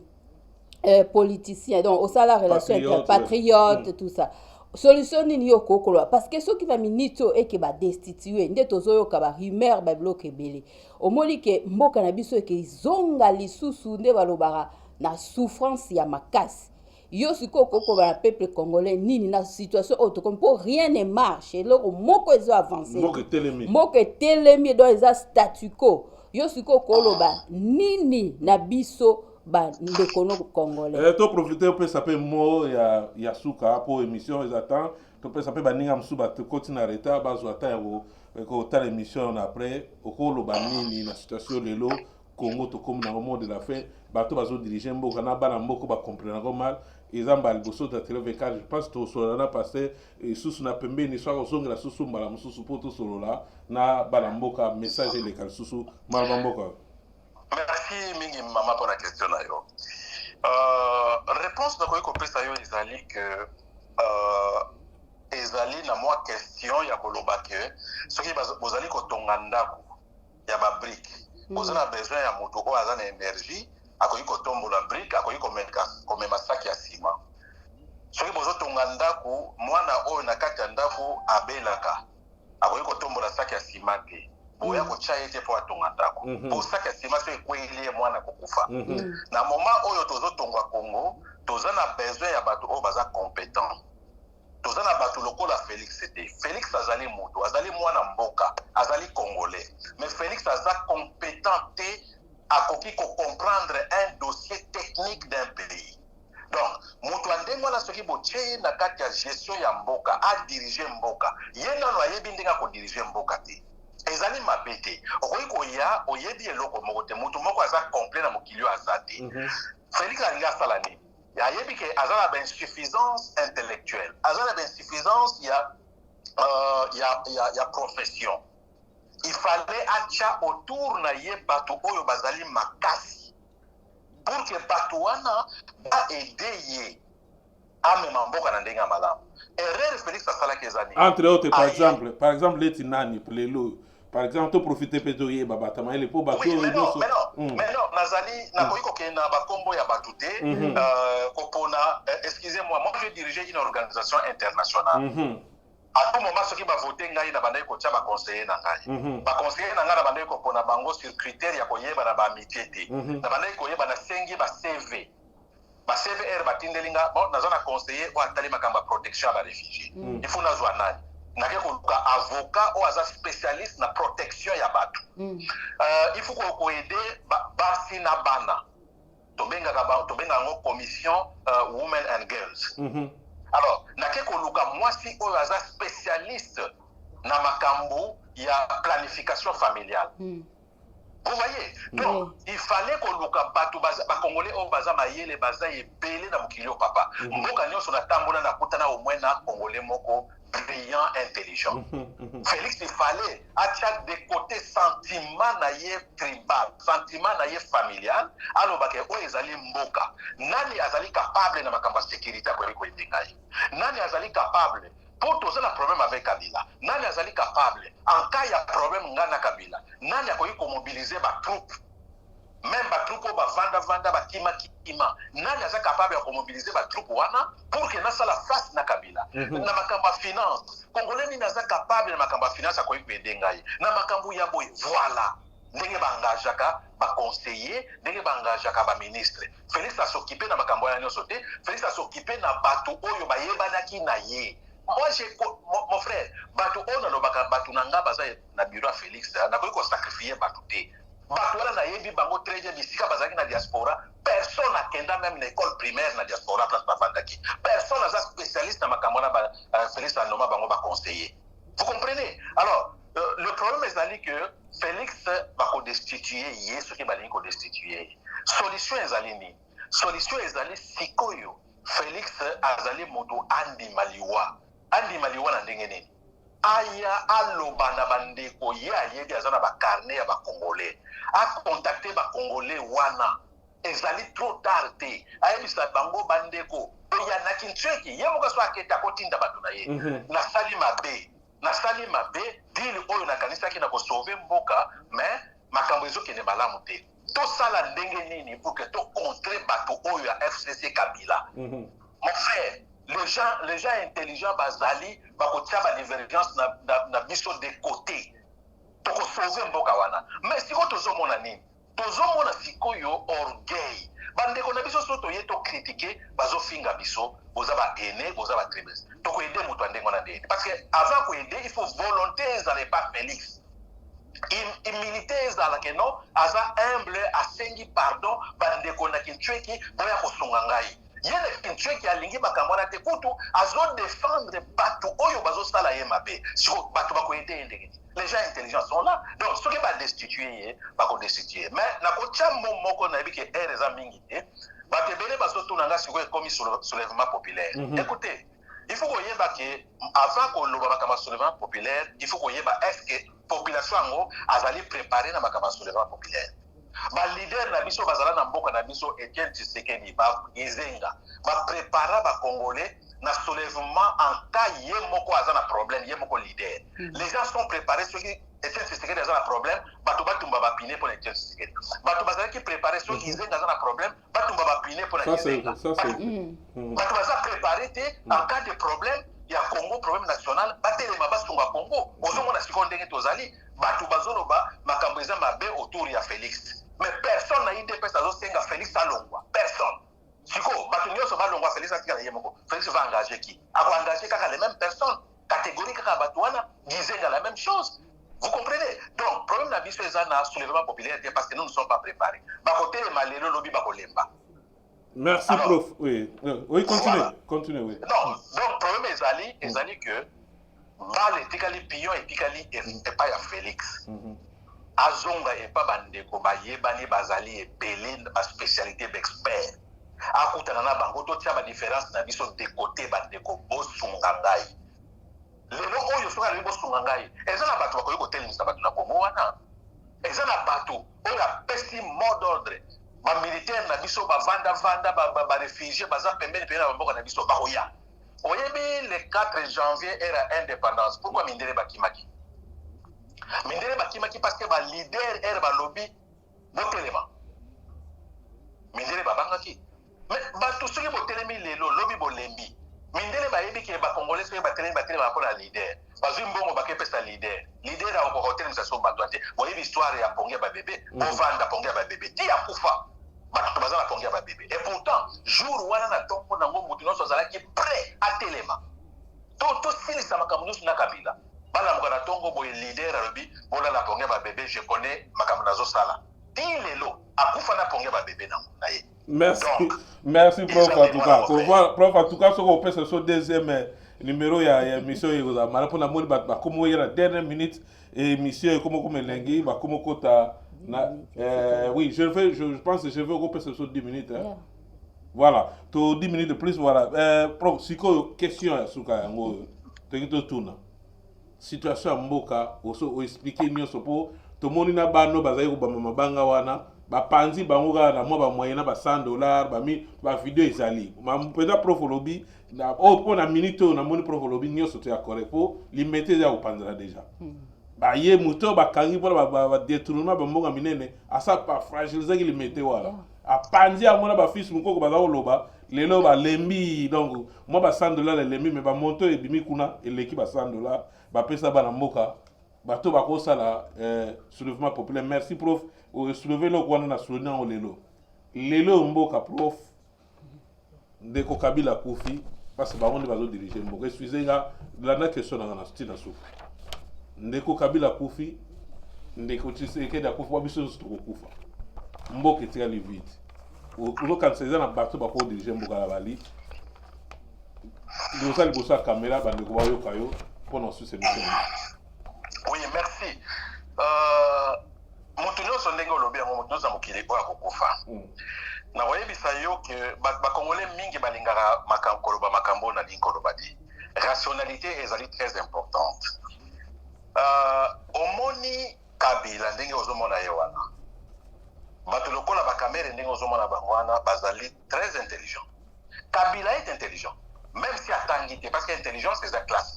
politicien donc au sala relation patriote tout ça solution nini yo kokolo parce que ceux qui va minito et que ba destituer nde tozo yo ka ba rumeur ba bloc ebele omoni ke mboka na biso ke zonga lisusu nde balobara na souffrance ya makasi yo siko koko ba peuple congolais nini na situation auto comme pour rien ne marche et loko moko ezo avancer moko telemi dans les statu quo yo siko koloba nini na biso ba ndekono congolais to profiter peut saper mo ya suka pour émission ils attendent to peut saper baninga msuba to continue arrêter bazo attendre ko ta émission après okoloba nini na situation lelo Congo to comme dans le monde de la fin bato bazo diriger mboka na bana mboko ba comprendre mal ezamba liboso de télé-vécal je pense que sur la passé sous na pembe ni soit ozongela susu mbala mususu poto solo là na bana mboka message les cal susu malba mboka. Merci mingi maman pour la question là yo. Réponse de ko pesa yo ezali que ezali na moi question ya koloba que ce qui bozali ko tongandako ya ba brique. Vous avez besoin ya moto ko azana énergie akoyi ko tombola brique akoyi ko mema sac ya ciment. Soki bozo tongandako mwana oyo na kati ya ndako abelaka akoyi ko tombola sac ya ciment te. Boya ko chaye te po atongandako. Po sac ya ciment so ekweli mwana kokufa. Na moment oyo tozo tongwa Congo, toza na besoin ya bato oyo baza compétent. Toza na bato lokola Félix c'était. Félix azali moto, azali mwana mboka, azali congolais. Mais Félix aza compétent te akoki ko comprendre un dossier technique d'un pays. Donc, moto andengwa na soki botie na kati ya gestion ya mboka, a diriger mboka. Yena no ayebi ndenga ko diriger mboka te. Ezali mabete. Okoyi ko ya oyebi eloko moko te. Moto moko aza complet na mokilio azate. Félix alinga salani. Il y a une insuffisance intellectuelle, il y a une insuffisance, il y a profession. Il fallait acha autour na ye bato oyo bazali makasi pour que batuana ba aider ye amema mboka na ndenga malamu. Erreur Félix asala kezani. Entre autres par exemple leti nani plelo. Par exemple, tu profites peut-être de Babata, mais pour Bato. Oui, mais non, Nazali, n'a pas eu na bakombo ya batute, excusez-moi, moi je dirigeais une organisation internationale. À tout moment, ceux qui va voter, ngai na bandai ko tia ba conseiller na ngai. Ba conseiller na ngai na bandai ko pona bango sur critères ya koyeba na ba amitié te. Na bandai ko yeba na sengi ba CV. Ba CV ba tindelinga, bon nazana conseiller o atali makamba protection ba réfugiés. Il faut nazwa nani. Nake koluka avocat ou aza spécialiste na protection ya batu. Il faut ko aider basi na bana. Tobenga ngo commission women and girls. Alors, nake koluka mwasi ou aza spécialiste na makambo ya planification familiale. Vous voyez? Donc, il fallait koluka batu ba congolais ou baza mayele baza ebele na mokilio papa. Mboka nyonso na tambola na kutana au moins na congolais moko brillant, intelligent. Félix, il fallait à chaque des côtés sentiment naïe tribal, sentiment naïe familial, alors que o ezali mboka. Nani azali capable na makamba sécurité ko eko etengai. Nani azali capable pour tous un problème avec Kabila. Nani azali capable en cas il y a problème ngana Kabila. Nani akoyi ko mobiliser ba troupe même batroupe vanda bakima kima nani aza capable ya komobiliser batroupe wana pour que nasala face na Kabila na makambo ya finance congolais nini aza capable na makambo ya finance akoki koyede ngai na makambo ya boye voilà ndenge baengagaka baconseiller ndenge baengagaka baministre Félix asokipe na makambo ya nyonso te Félix asokipe na bato oyo bayebanaki na ye mon frère bato oyo nalobaka bato na nga baza na bureau ya Félix nakoki kosacrifier bato te bato wana nayebi bango très bien bisika bazalaki na diaspora personne akenda même na école primaire na diaspora place bavandaki personne aza spécialiste na makambo na Félix anoma bango baconseiller vous comprenez alors le problème ezali que Félix bakodestituye ye soki balingi kodestituye solution ezali nini solution ezali sikoyo Félix azali moto andima liwa na ndenge nini aya aloba na bandeko ye ayebi aza na bakarne ya bakongolais acontacte bakongolais wana ezali trop tard te ayebisa bango bandeko oyanaki ntsweki ye moko so akete akotinda bato na ye nasali mabe dili oyo nakanisaki na kosauve mboka mais makambo ezokende malamu te tosala ndenge nini pour que tocontre bato oyo ya FCC Kabila mon frère les gens intelligents bazali bakotia badivergence na biso de côté tokosauve mboka wana mais sikoyo tozomona nini tozomona sikoyo orgueil bandeko na biso so toye tokritike bazofinga biso boza baene boza batribes tokoyede moto ya ndenge wana ndeni parce que avant koyede il faut volonté ezala pas Félix humilité ezalaka non aza humble asengi pardon bandeko na kinchweki boya kosunga ngai yene kinchweki alingi makambo wana te kutu azodefendre bato oyo bazosala ye mabe siko bato bakoyede ndenge les gens intelligents sont là donc ceux qui va destituer bako destituer mais na kotia moko na yebi ke eza mingi te bato ebele bazotuna nga sikoyo ekomi soulèvement populaire écoutez il faut koyeba ke avant koloba makambo soulèvement populaire il faut koyeba est-ce que population yango azali préparé na makambo soulèvement populaire balider na biso bazala na mboka na biso Etienne Tshisekedi Izenga baprépara bacongolais na soulèvement en cas ye moko aza na problème ye moko leader les gens sont préparés ceux qui Etienne Tshisekedi aza na problème bato batumba bapine pour Etienne Tshisekedi bato bazalaki préparé ceux qui Izenga aza na problème batumba bapine pour Izenga bato baza préparé te en cas de problème ya Congo problème national batelema basunga Congo ozomona sikoyo ndenge tozali bato bazoloba makambo eza mabe autour ya Félix mais personne na IDPS azosenga Félix alongwa personne siko bato nyonso balongwa Félix atikala ye moko Félix va engager qui akoengager kaka les mêmes personnes catégorie kaka bato wana Gizenga la même chose vous comprenez donc problème na biso eza na soulèvement populaire parce que nous ne sommes pas préparés bakotelema lelo lobi bakolemba. Merci alors, prof. Oui, oui, continuez, voilà. Continuez, oui. Non, donc problème ezali que bale etikali pion etikali epa ya Félix. Azonga epa bandeko bayebani bazali ebele ba spécialité d'expert. Akutana na bango totia ba différence na biso de côté bandeko bosunga ngai. Lelo oyo soka lelo bosunga ngai. Eza na bato bakoyi kotelemisa bato na Congo wana. Eza na bato oyo apesi mot d'ordre. Ba militaire na biso bavanda ba réfugié baza pembeni pembeni na mboka na biso bakoya. Oyebi le 4 janvier era indépendance. Pourquoi Mindele bakimaki? Mindele bakimaki parce que ba leader era ba lobby botelema. Mindele babangaki. Mais bato soki botelemi lelo lobby bolembi. Mindele bayebi ke ba congolais soki batelemi pour la leader. Bazwi mbongo bakepesa leader. Leader a okotelemisa so bato ate. Boyebi histoire ya pongia ba bébé, bovanda pongia ba bébé. Ti akufa. Bato bazala pongia ba bébé. Et pourtant, jour wana na tongo na ngo mutu nyonso azalaki prêt à telema. To silisa makambo nyonso na Kabila. Bala mokana tongo boye leader alobi bola la pongia ba bébé, je connais makambo nazo sala. Ti lelo akufa na pongia ba bébé na ye. Merci. Donc, merci prof en tout cas. Prof en tout cas ce qu'on peut ce deuxième numéro ya émission yoza mala pona moni ba komo yera dernière minute émission comme lengi ba komo kota na oui je pense que je vais regrouper ce 10 minutes hein. Yeah. Voilà to 10 minutes de plus voilà prof siko question ya suka yango tengito tuna situation mboka oso expliquer nyonso po to moni na bano bazai ko ba mabanga wana bapanzi bango na mwa ba moyena ba $100 ba video ezali ma mpeza prof lobby na on a minute on a moni prof lobby nyonso to ya correct po limiter ya opanzala déjà ba ye moto ba kangi pour ba détournement ba mbonga minene asa pa fragiliser ki limité wala a pandi a mona ba fils mukoko ba loba lelo ba lembi donc moi ba $100 le lembi mais ba monto e bimi kuna eleki ba $100 ba pesa ba na mboka bato ba ko sala soulèvement populaire merci prof o soulever le kwana na soulever en lelo mboka prof ndeko Kabila Kofi parce que ba on va diriger mboka excusez-nga la question na stina soupe ndeko Kabila Kofi ndeko Tshisekedi akufa wabiso kufa mboka etikali vite uzo kanseza na bato bako diriger mboka la bali nous allons bosser la caméra bandeko ba yoka yo pendant ce émission. Oui, merci. Mutu nyonso ndenge olobi yango mutu nyonso mokili oyo akokufa. Na koyebisa yo ke bakongole mingi balingaka koloba makambo na lingi koloba di. Rationalité ezali très importante. Omoni Kabila ndenge ozomona ye wana. Bato lokola bakamere ndenge ozomona bango wana bazali très intelligent. Kabila est intelligent. Même si atangite parce que l'intelligence c'est la classe.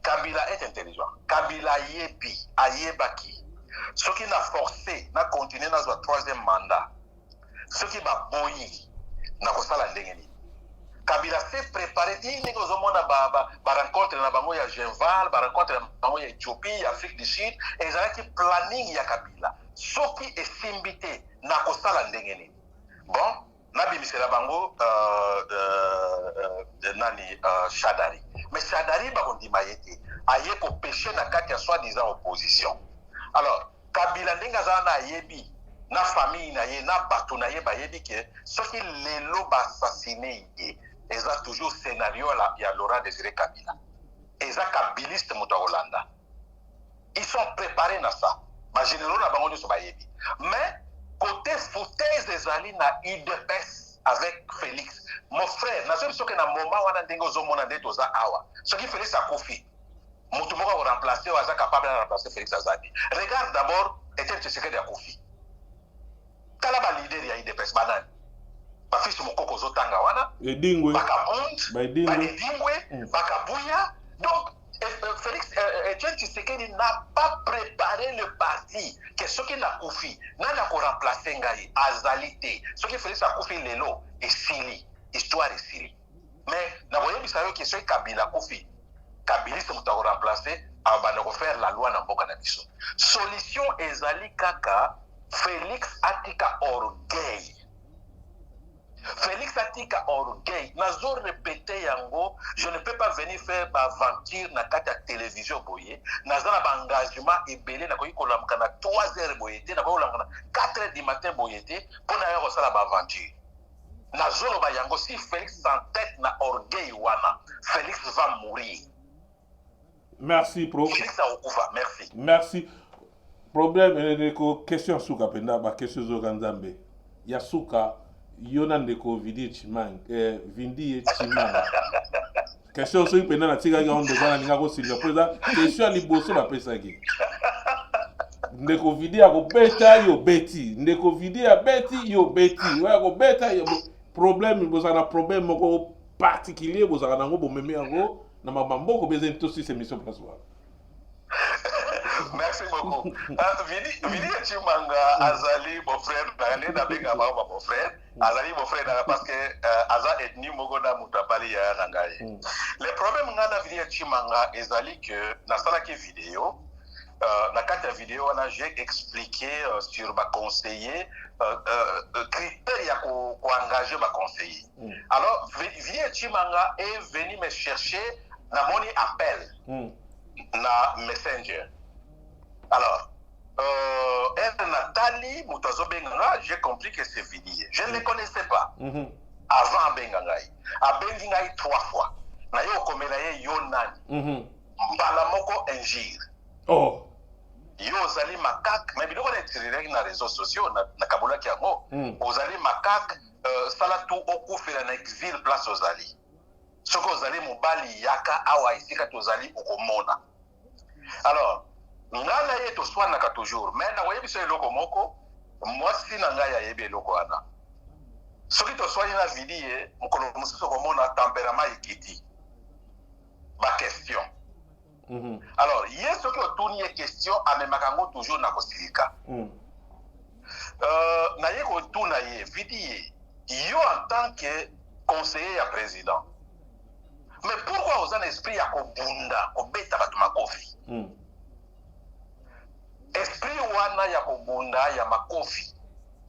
Kabila est intelligent. Kabila yebi, ayebaki. Ce qui n'a forcé, n'a continué dans son troisième mandat. Ce qui va boyi, n'a pas ça la ndengeni. Kabila s'est préparé. Il n'y a pas de rencontre na bango ya Genval, ba rencontre na bango ya Éthiopie, Afrique du Sud. Et ils ont planning ya Kabila. Ce qui est simbité, n'a pas ça la ndengeni. Bon. Nabi misela bango nani Shadari. Mais Shadari ba kondima yete aye ko pécher na kati ya soi-disant opposition. Alors Kabila ndinga za na yebi na famille na ye na bato na ye ba yebi ke soki lelo ba assassiner ye eza toujours scénario la ya Laurent Désiré Kabila. Eza kabiliste muta Hollanda. Ils sont préparés na ça. Ba généraux na bango nyoso ba yebi. Mais côté foutaise des alliés na IDPS avec Félix. Mon frère, n'a pas que na moment wana ndenge ozomona ndeto za awa. Ce qui Félix a confié. Mutu moko ko remplacer ou aza capable de remplacer Félix Azadi. Regarde d'abord Etienne Tshisekedi a confié. Kala ba leader ya IDPS banani. Ba fils moko zo tanga wana. Edingwe. Bakabund, Bakabuya. Donc Félix Etienne Tshisekedi n'a pas préparé le parti que ce qui n'a confié n'a ko remplacer ngai azalité ce qui Félix a confié lelo et sili histoire est sili mais na voyez bisa yo que ce Kabila confié Kabila se muta ko remplacer abana ko faire la loi na mboka na biso solution ezali kaka Félix atika orgueil Félix atika orgueil. Nazo répété yango, je ne peux pas venir faire ma aventure na kata télévision boye. Nazo na engagement ebele na koyi kolamka na 3h boyete, na koyi kolamka na 4h du matin boyete pour na yo sala ba aventure. Nazo lo ba yango si Félix s'entête na orgueil wana, Félix va mourir. Merci pro. Félix a okufa, merci. Merci. Problème question suka penda ba question zo ganzambe. Ya suka Yona ndeko vindi chimang vindi chimang question so ipenda na tika ga on de bana ninga ko silva preza question liboso ba pesa ki ndeko vindi ya ko beta yo beti ndeko vindi ya beti yo beti wa ko beta yo problème boza na problème moko particulier boza na ngo bo meme yango na mabambo ko bezen to si émission place wa. Merci beaucoup. Vini Chimanga Azali, mon frère, n'a benga mon frère. Azali, mon frère, parce que Aza ethnie Mogoda Mutapali ya Nangaye. Le problème ngana Vini Chimanga Azali que dans cette vidéo, dans cette vidéo, j'ai expliqué sur ma conseiller critères pour engager ma conseiller. Alors, Vini Chimanga est venu me chercher dans mon appel. Na Messenger. Alors, Nathalie Moutazo Benganga, j'ai compris que c'est Vidi. Je ne les connaissais pas. Avant Bengangaï. A Bengangaï 3 fois. Na yo komenaye yo nani. Mbalamoko Engir. Oh. Yo zali makak. Mais biloko na tirire na réseaux sociaux na Kabola Kiango. Ozali makak. Salatu okufela na exil place ozali. Soko ozali mobali yaka awa isika tozali okomona. Alors, ngala ye to swana ka toujours, mais na wayebi so eloko moko, moi si na ngaya yebi eloko ana. Soki to swani na vidi ye, mokolo mususu komona tempérament ekiti. Ba question. Alors ye soki otuni ye question amemaka yango toujours na kosilika na ye kotuna ye vidi ye yo en tant que conseiller ya président mais pourquoi oza na esprit ya kobunda kobeta bato makofi esprit wana ya kobunda ya makofi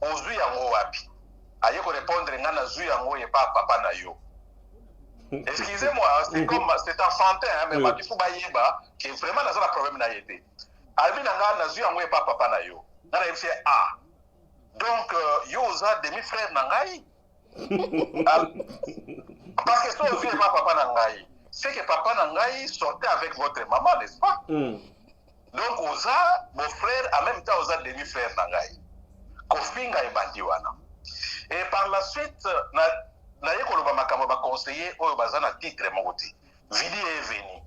ozwi yango wapi aye korépondre nga nazwi yango ye pa papa na yo. Excusez-moi, c'est comme c'est enfantin, hein, mais il faut bayeba que vraiment dans un problème na yete. Albi nanga nazu yango e papa na yo. Na il fait ah. Donc yo oza demi frère na ngai. Parce que so vie papa na ngai, c'est que papa na ngai sortait avec votre maman, n'est-ce pas? Donc oza mon frère en même temps oza demi frère na ngai. Kofinga e bandi wana. Et par la suite na ye koloba makambo ba conseiller oyo baza na titre moko te vidi est venu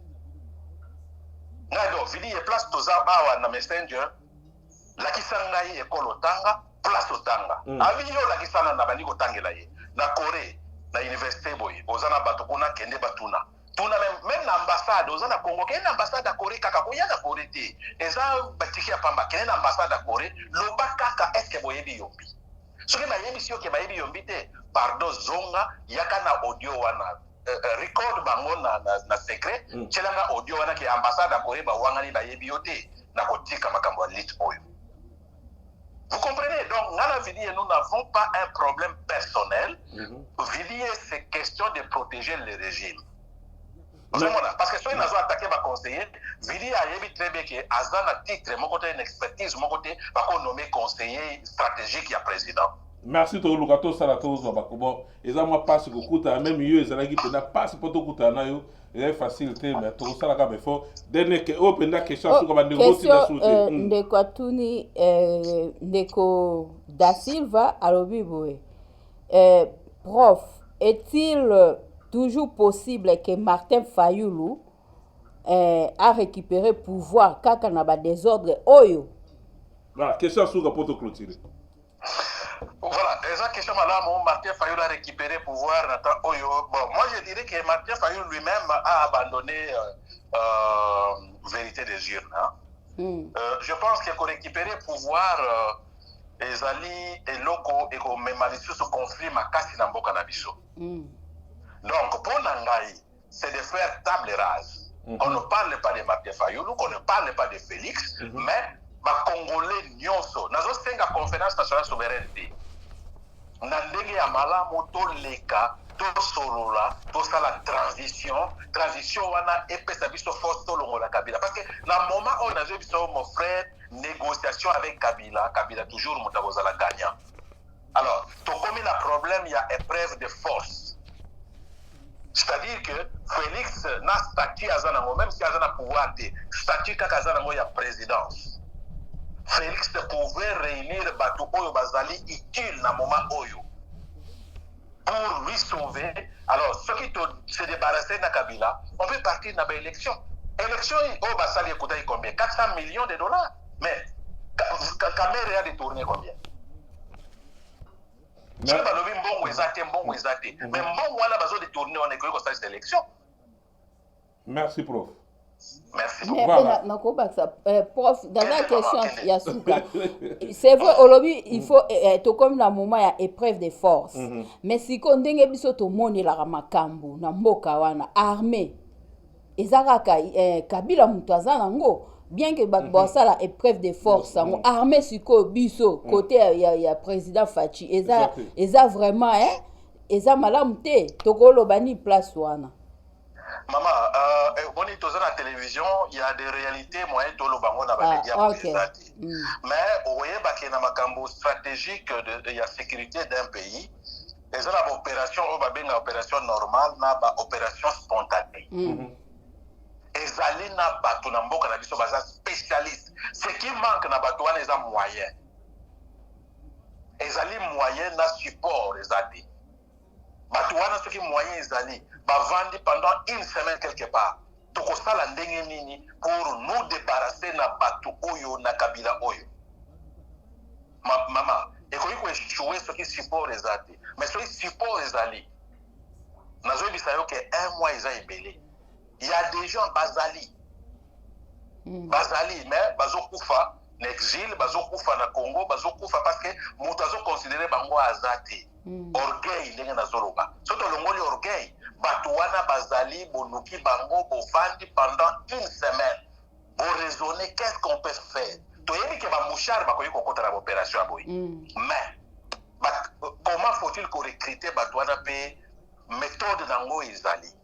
ngado vidi e place toza awa na messenger lakisa ngai ekolo tanga place otanga avi yo lakisana na bandi kotangela ye na Corée na université boy ozana bato kuna kende batuna tuna même na ambassade ozana Congo kende na ambassade ya Corée kaka koya na Corée te eza batiki ya pamba kende na ambassade ya Corée loba kaka est-ce que boyebi yombi soki nayebi si oke bayebi yombi te pardon zonga yaka na audio wana record bango na secret tcelanga audio wana ke ambassade ya Corée bawangani bayebi yo te na kotika makambo ya lit oyo. Vous comprenez? Donc ngana vidi nous n'avons pas un problème personnel. Vidi c'est question de protéger le régime. Parce que si on a attaqué ma conseiller, Vidi a évi très bien que Azan a titre, mon côté une expertise, mon côté, pas qu'on nommé conseiller stratégique et président. Merci to lukato salato zo bakobo eza moi passe ko kuta même yo eza qui penda passe poto kuta na yo eza facilité mais to sala ka befo dene ke o penda question sur ba négocier na soute ndeko atuni ndeko da Silva alobi boye prof est-il toujours possible que Martin Fayulu a récupéré pouvoir kaka na ba désordre oyo? Voilà, question sur ka poto clôturer. Voilà, déjà question madame Martin Fayulu a récupéré pouvoir Nathan Oyo. Bon, moi je dirais que Martin Fayulu lui-même a abandonné vérité des urnes. Hein. Je pense qu'il a récupéré pouvoir ezali eloko et qu'on met malicieux ce conflit makasi na mboka na biso. Donc pour Nangaï, c'est de faire table rase. On ne parle pas de Martin Fayulu, on ne parle pas de Félix, mais ba Congolais nyonso nazo senga conférence nationale souveraineté na ndenge ya malamu to leka to solola to sala transition wana epesa biso force to longola Kabila parce que na moment on a biso mon frère négociation avec Kabila toujours mutaboza la gagnant. Alors to comme la problème il y a épreuve de force, c'est-à-dire que Félix na statut azanango même si azana pouvoir de statut kaka azanango ya présidence. Félix pouvait réunir Batou Oyo Bazali utile dans le moment Oyo pour lui sauver. Alors, ceux qui se débarrassaient de Kabila, on peut partir dans l'élection. L'élection, Oyo Bazali coûtait combien? 400 millions de dollars. Mais, Kamere a détourné combien? Je ne sais pas, le bon ou exacté. Mais bon, on a besoin de détourner, on est que cette élection. Merci, prof. Merci beaucoup. Prof, dans la question, Yasuka, c'est vrai, aujourd'hui, il faut être comme dans le moment, il y a épreuve de force. Mais si on a besoin de monnaie, la ramakambu, na mboka wana, armée, ezaraka, Kabila mutazanango, bien que ça la épreuve de force, armée siko biso, côté il y a président Fachi, eza vraiment, eza malamute, tokolo bani place wana. Maman, on est à la télévision, il y a des réalités moyennes de l'Obango dans les médias. Mais vous voyez qu'il y a un stratégique de la sécurité d'un pays. Et ça, une opération, une opération normale, une opération spontanée. Et ça, il y a des spécialistes. Ce qui manque dans les c'est des moyens. Et ça, les moyens, de support. Batouana, ce qui est moyen, ils vendre pendant une semaine quelque part. Donc, ça, la nini pour nous débarrasser de Batou Oyo, na Kabila Oyo. Maman, et quand il faut échouer ce qui support les athées. Mais ce qui support les alliés, nous avons dit que un mois, ils ont ébélé. Il y a des gens basali. bazali mais bazokufa na exil bazokufa na Congo bazokufa parce que moto azoconsidéré bango azate orgueil ndenge nazoloba so tolongoli orgueil bato wana bazali bonuki bango bovandi pendant une semaine boraisonner qu'est-ce qu'on peut faire toyebi ke bamouchard bakoki kokota na baopération ya boye mais comment faut-il korecruter bato wana mpe méthode nango ezali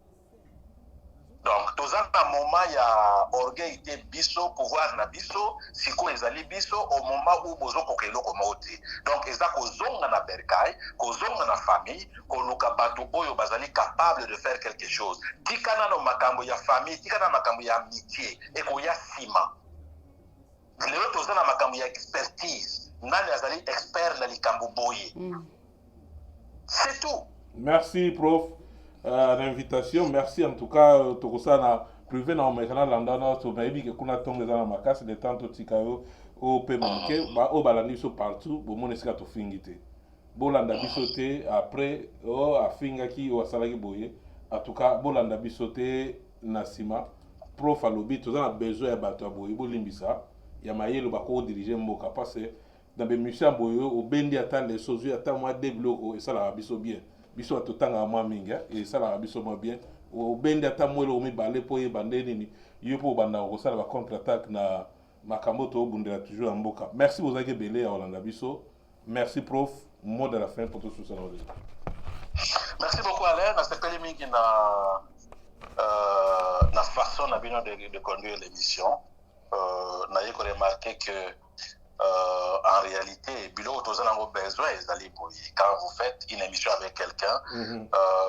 donc toza na moment ya orgueil te biso pouvoir na biso siko ezali biso au moment où bozokoka eloko moko te donc eza kozonga na bercail kozonga na famille koluka bato oyo bazali capable de faire quelque chose tika nano makambo ya famille tika na makambo ya amitié ekoya nsima lelo toza na makambo ya expertise nani azali expert na likambo boye c'est tout. Merci prof l'invitation, merci en tout cas tokosa na privé na omekana landana to maybe ke kuna tonga za na makasi de tanto tikayo o pe manke ba o balandi so partout bo moneska to fingite bolanda biso te après o afinga ki o salaki boye en tout cas bolanda biso te na sima prof alobi toza na besoin ya bato boye bolimbisa ya mayelo bako diriger mboka parce dans be musiciens boye o bendi ata les sozu ata moi développer et ça la biso bien biso atotanga mwa minga et ça la biso mwa bien o bendi ata mwelo mi balé po ye bande nini yo po banda ko sala ba contre attaque na makambo to bundela toujours en mboka. Merci vous avez belé à Olanda biso. Merci prof, mot de la fin pour tout ça. Merci beaucoup Alain, na sepeli mingi na façon na bino de conduire l'émission. Na yeko remarquer que en réalité, Bilo Tozanango besoin quand vous faites une émission avec quelqu'un,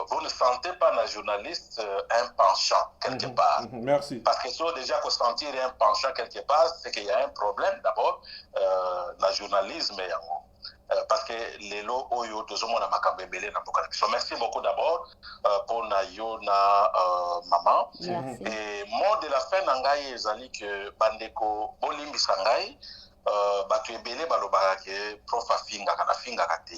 vous ne sentez pas un journaliste un penchant quelque part. Merci. Parce que si on déjà sentir un penchant quelque part, c'est qu'il y a un problème d'abord dans le journalisme. Parce que les lots oyo tozomona na makambo ebele na mboka na biso. Merci beaucoup d'abord pour na yo na maman. Et mot de la fin na ngai ezali que bandeko bolimbisa ngai bato ebele balobaka ke prof afingaka te.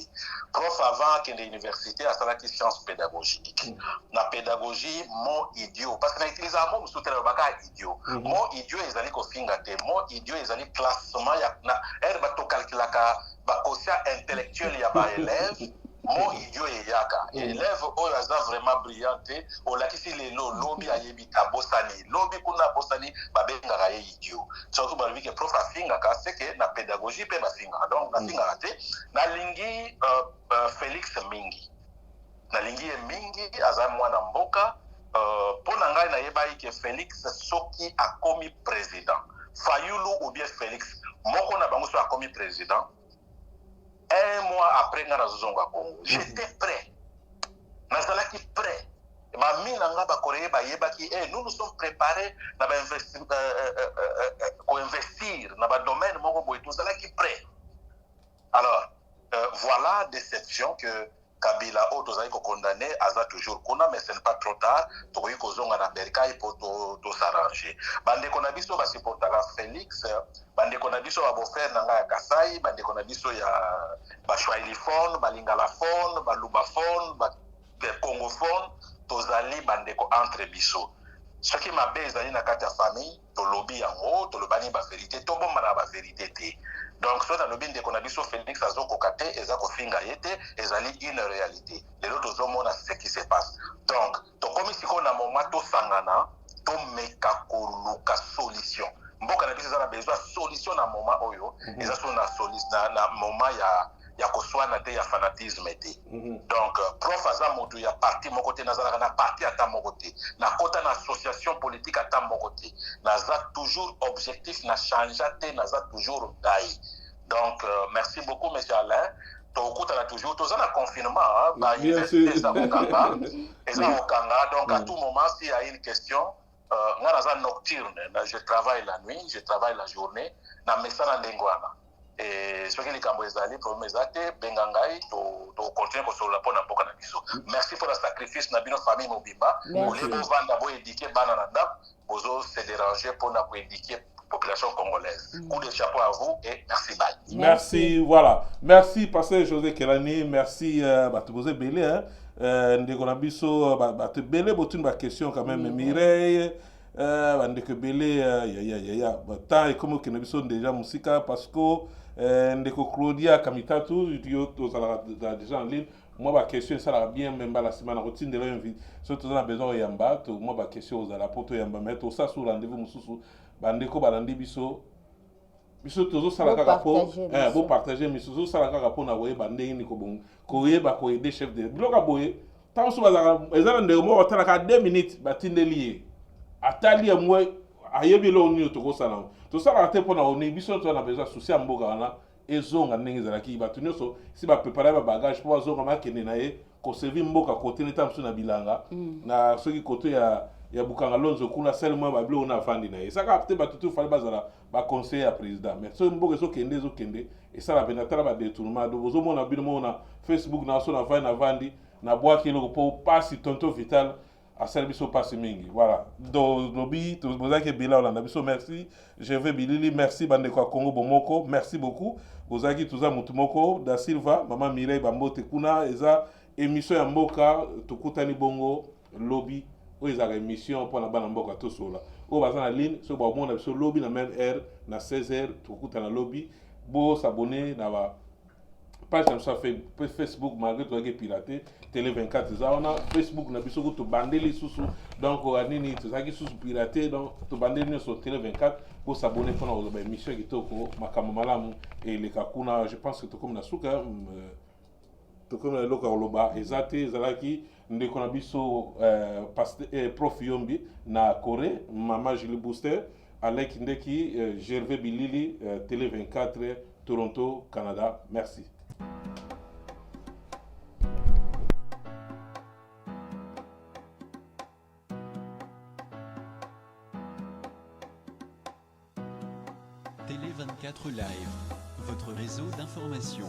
Prof avant que l'université asalaki science pédagogique. Na pédagogie mot idiot parce que na utiliser mot musutra lobaka idiot. Mot idiot ezali kofinga te. Mot idiot ezali classement ya na bato calculaka ba quotient intellectuel ya ba élève. Mot idiot eyaka. Élève oyo aza vraiment brillante olakisi lelo lobi ayebika bosani. Lobi kuna bosani babengaka ye idiot. Surtout balobi ke prof afingaka c'est que na pédagogie pe bafingaka. Donc nafingaka te. Na lingi Félix Mingi. Na lingi Mingi aza mwana mboka pona ngai na yebai ke Félix soki akomi président. Fayulu ou bien Félix moko na bango so akomi président. Un mois après nga nazozonga Congo, j'étais prêt. Nazalaki prêt. Nous nous sommes préparés pour investir dans le domaine qui est prêt. Alors, voilà déception que Kabila a condamné, a toujours condamné, mais ce n'est pas trop tard. Pour pour s'arranger. Bande Konabiso va supporter Félix, Bande Konabiso va faire Nanga Kasai, Bande Konabiso ya Bashwailiphone, Balingalaphone, Balubaphone, Congophone, Tozali Bandeko entre biso. Ce qui m'a baisé dans la famille, to lobby en haut, to lobby ba vérité, to bomba na ba vérité te. Donc so na lobby de Konabiso Félix azoko kate, ezako finga yete, ezali une réalité. Les autres hommes ce qui se passe. Donc, to komi siko na moment to sangana, to meka koluka solution. Mboka na biso za na besoin solution na moment oyo, ezaso na solution na moment ya koswana te ya fanatisme te. Donc prof aza moto ya parti moko te nazalaka na parti ata moko te na kota na association politique ata moko te naza toujours objectif na changer te naza toujours dai. Donc merci beaucoup monsieur Alain. Tokutana toujours toza na confinement ba université za Okanga donc à tout moment s'il y a une question nga naza nocturne, je travaille la nuit, je travaille la journée na mesana ndengwana. Et ce qui est les problèmes exacts, Bengangai, to continuer pour sur la peau n'importe na biso. Merci pour le sacrifice na bino famille mobimba. Pour les beaux vents d'abord éduquer bananada, bozo se déranger pour na éduquer population congolaise. Coup de chapeau à vous et merci bye. Merci, voilà. Merci pasteur José Kelani, merci te poser belé hein. Ndeko na biso te belé botune ba question quand même Mireille bandeko ebele ya temps ekomi okende biso déjà mosika parce que ndeko Claudia Kamitatu yo tozalaka déjà en ligne moi baquestion esalaka bien me mbala nsima na kotindela yo invite soki toza na besoin oyamba moi baquestion ozala mpo toyamba me tosasa rendez-vous mosusu bandeko balandi biso tozosala kaka mpo bopartage miso tozosala kaka mpo na koyeba ndenge nini koyeba koyede chef de biloko boye ntango so bazalaka eza na ndeko moko batalaka 2 minutes batindeli ye atali ya mwa ayebi eloko nini tokosala yango tosalaka te mpo na oni biso toza na besoin susi ya mboka wana ezonga ndenge ezalaki bato nyonso si baprepare babagage mpo bazonga makende na ye koservi mboka kote neta mosusu na bilanga na soki kote ya bukanga lonzo kuna sele mwa babiloko na afandi na ye esaka te bato te fale bazala baconseiller ya président mais soki mboka ezokende ezokende esala mpenza tala badetournement do bozomona bino moko na Facebook na so na vai na vandi na bwaki eloko mpo pasi tonto vital asali biso pasi mingi voilà do lobi tozaki ebele olanda biso merci Gervais Bilili merci bandeko ya Congo bomoko merci beaucoup bozaki toza mutu moko da Silva mama Mireille Bambote kuna eza émission ya mboka tokutani bongo lobi oyo ezalaka émission mpona bana mboka tosola oyo baza na ligne soki baomona biso lobi na même heure na 16h tokutana lobi bosabone na ba page na biso ya Facebook malgré tozalaki pirate télé 24 eza wana Facebook na biso tobandeli susu donc anini tozalaki susu pirate donc tobandeli nyonso télé 24 bosabone mpona kozwa émission kitoko makambo malamu eleka kuna je pense que tokomi na suka tokomi na eloko ya koloba eza te ezalaki ndeko na biso prof Yombi na Corée mama Julie Booster Alec Ndeki Gervais Bilili télé 24 Toronto Canada merci. Télé 24 Live, votre réseau d'information.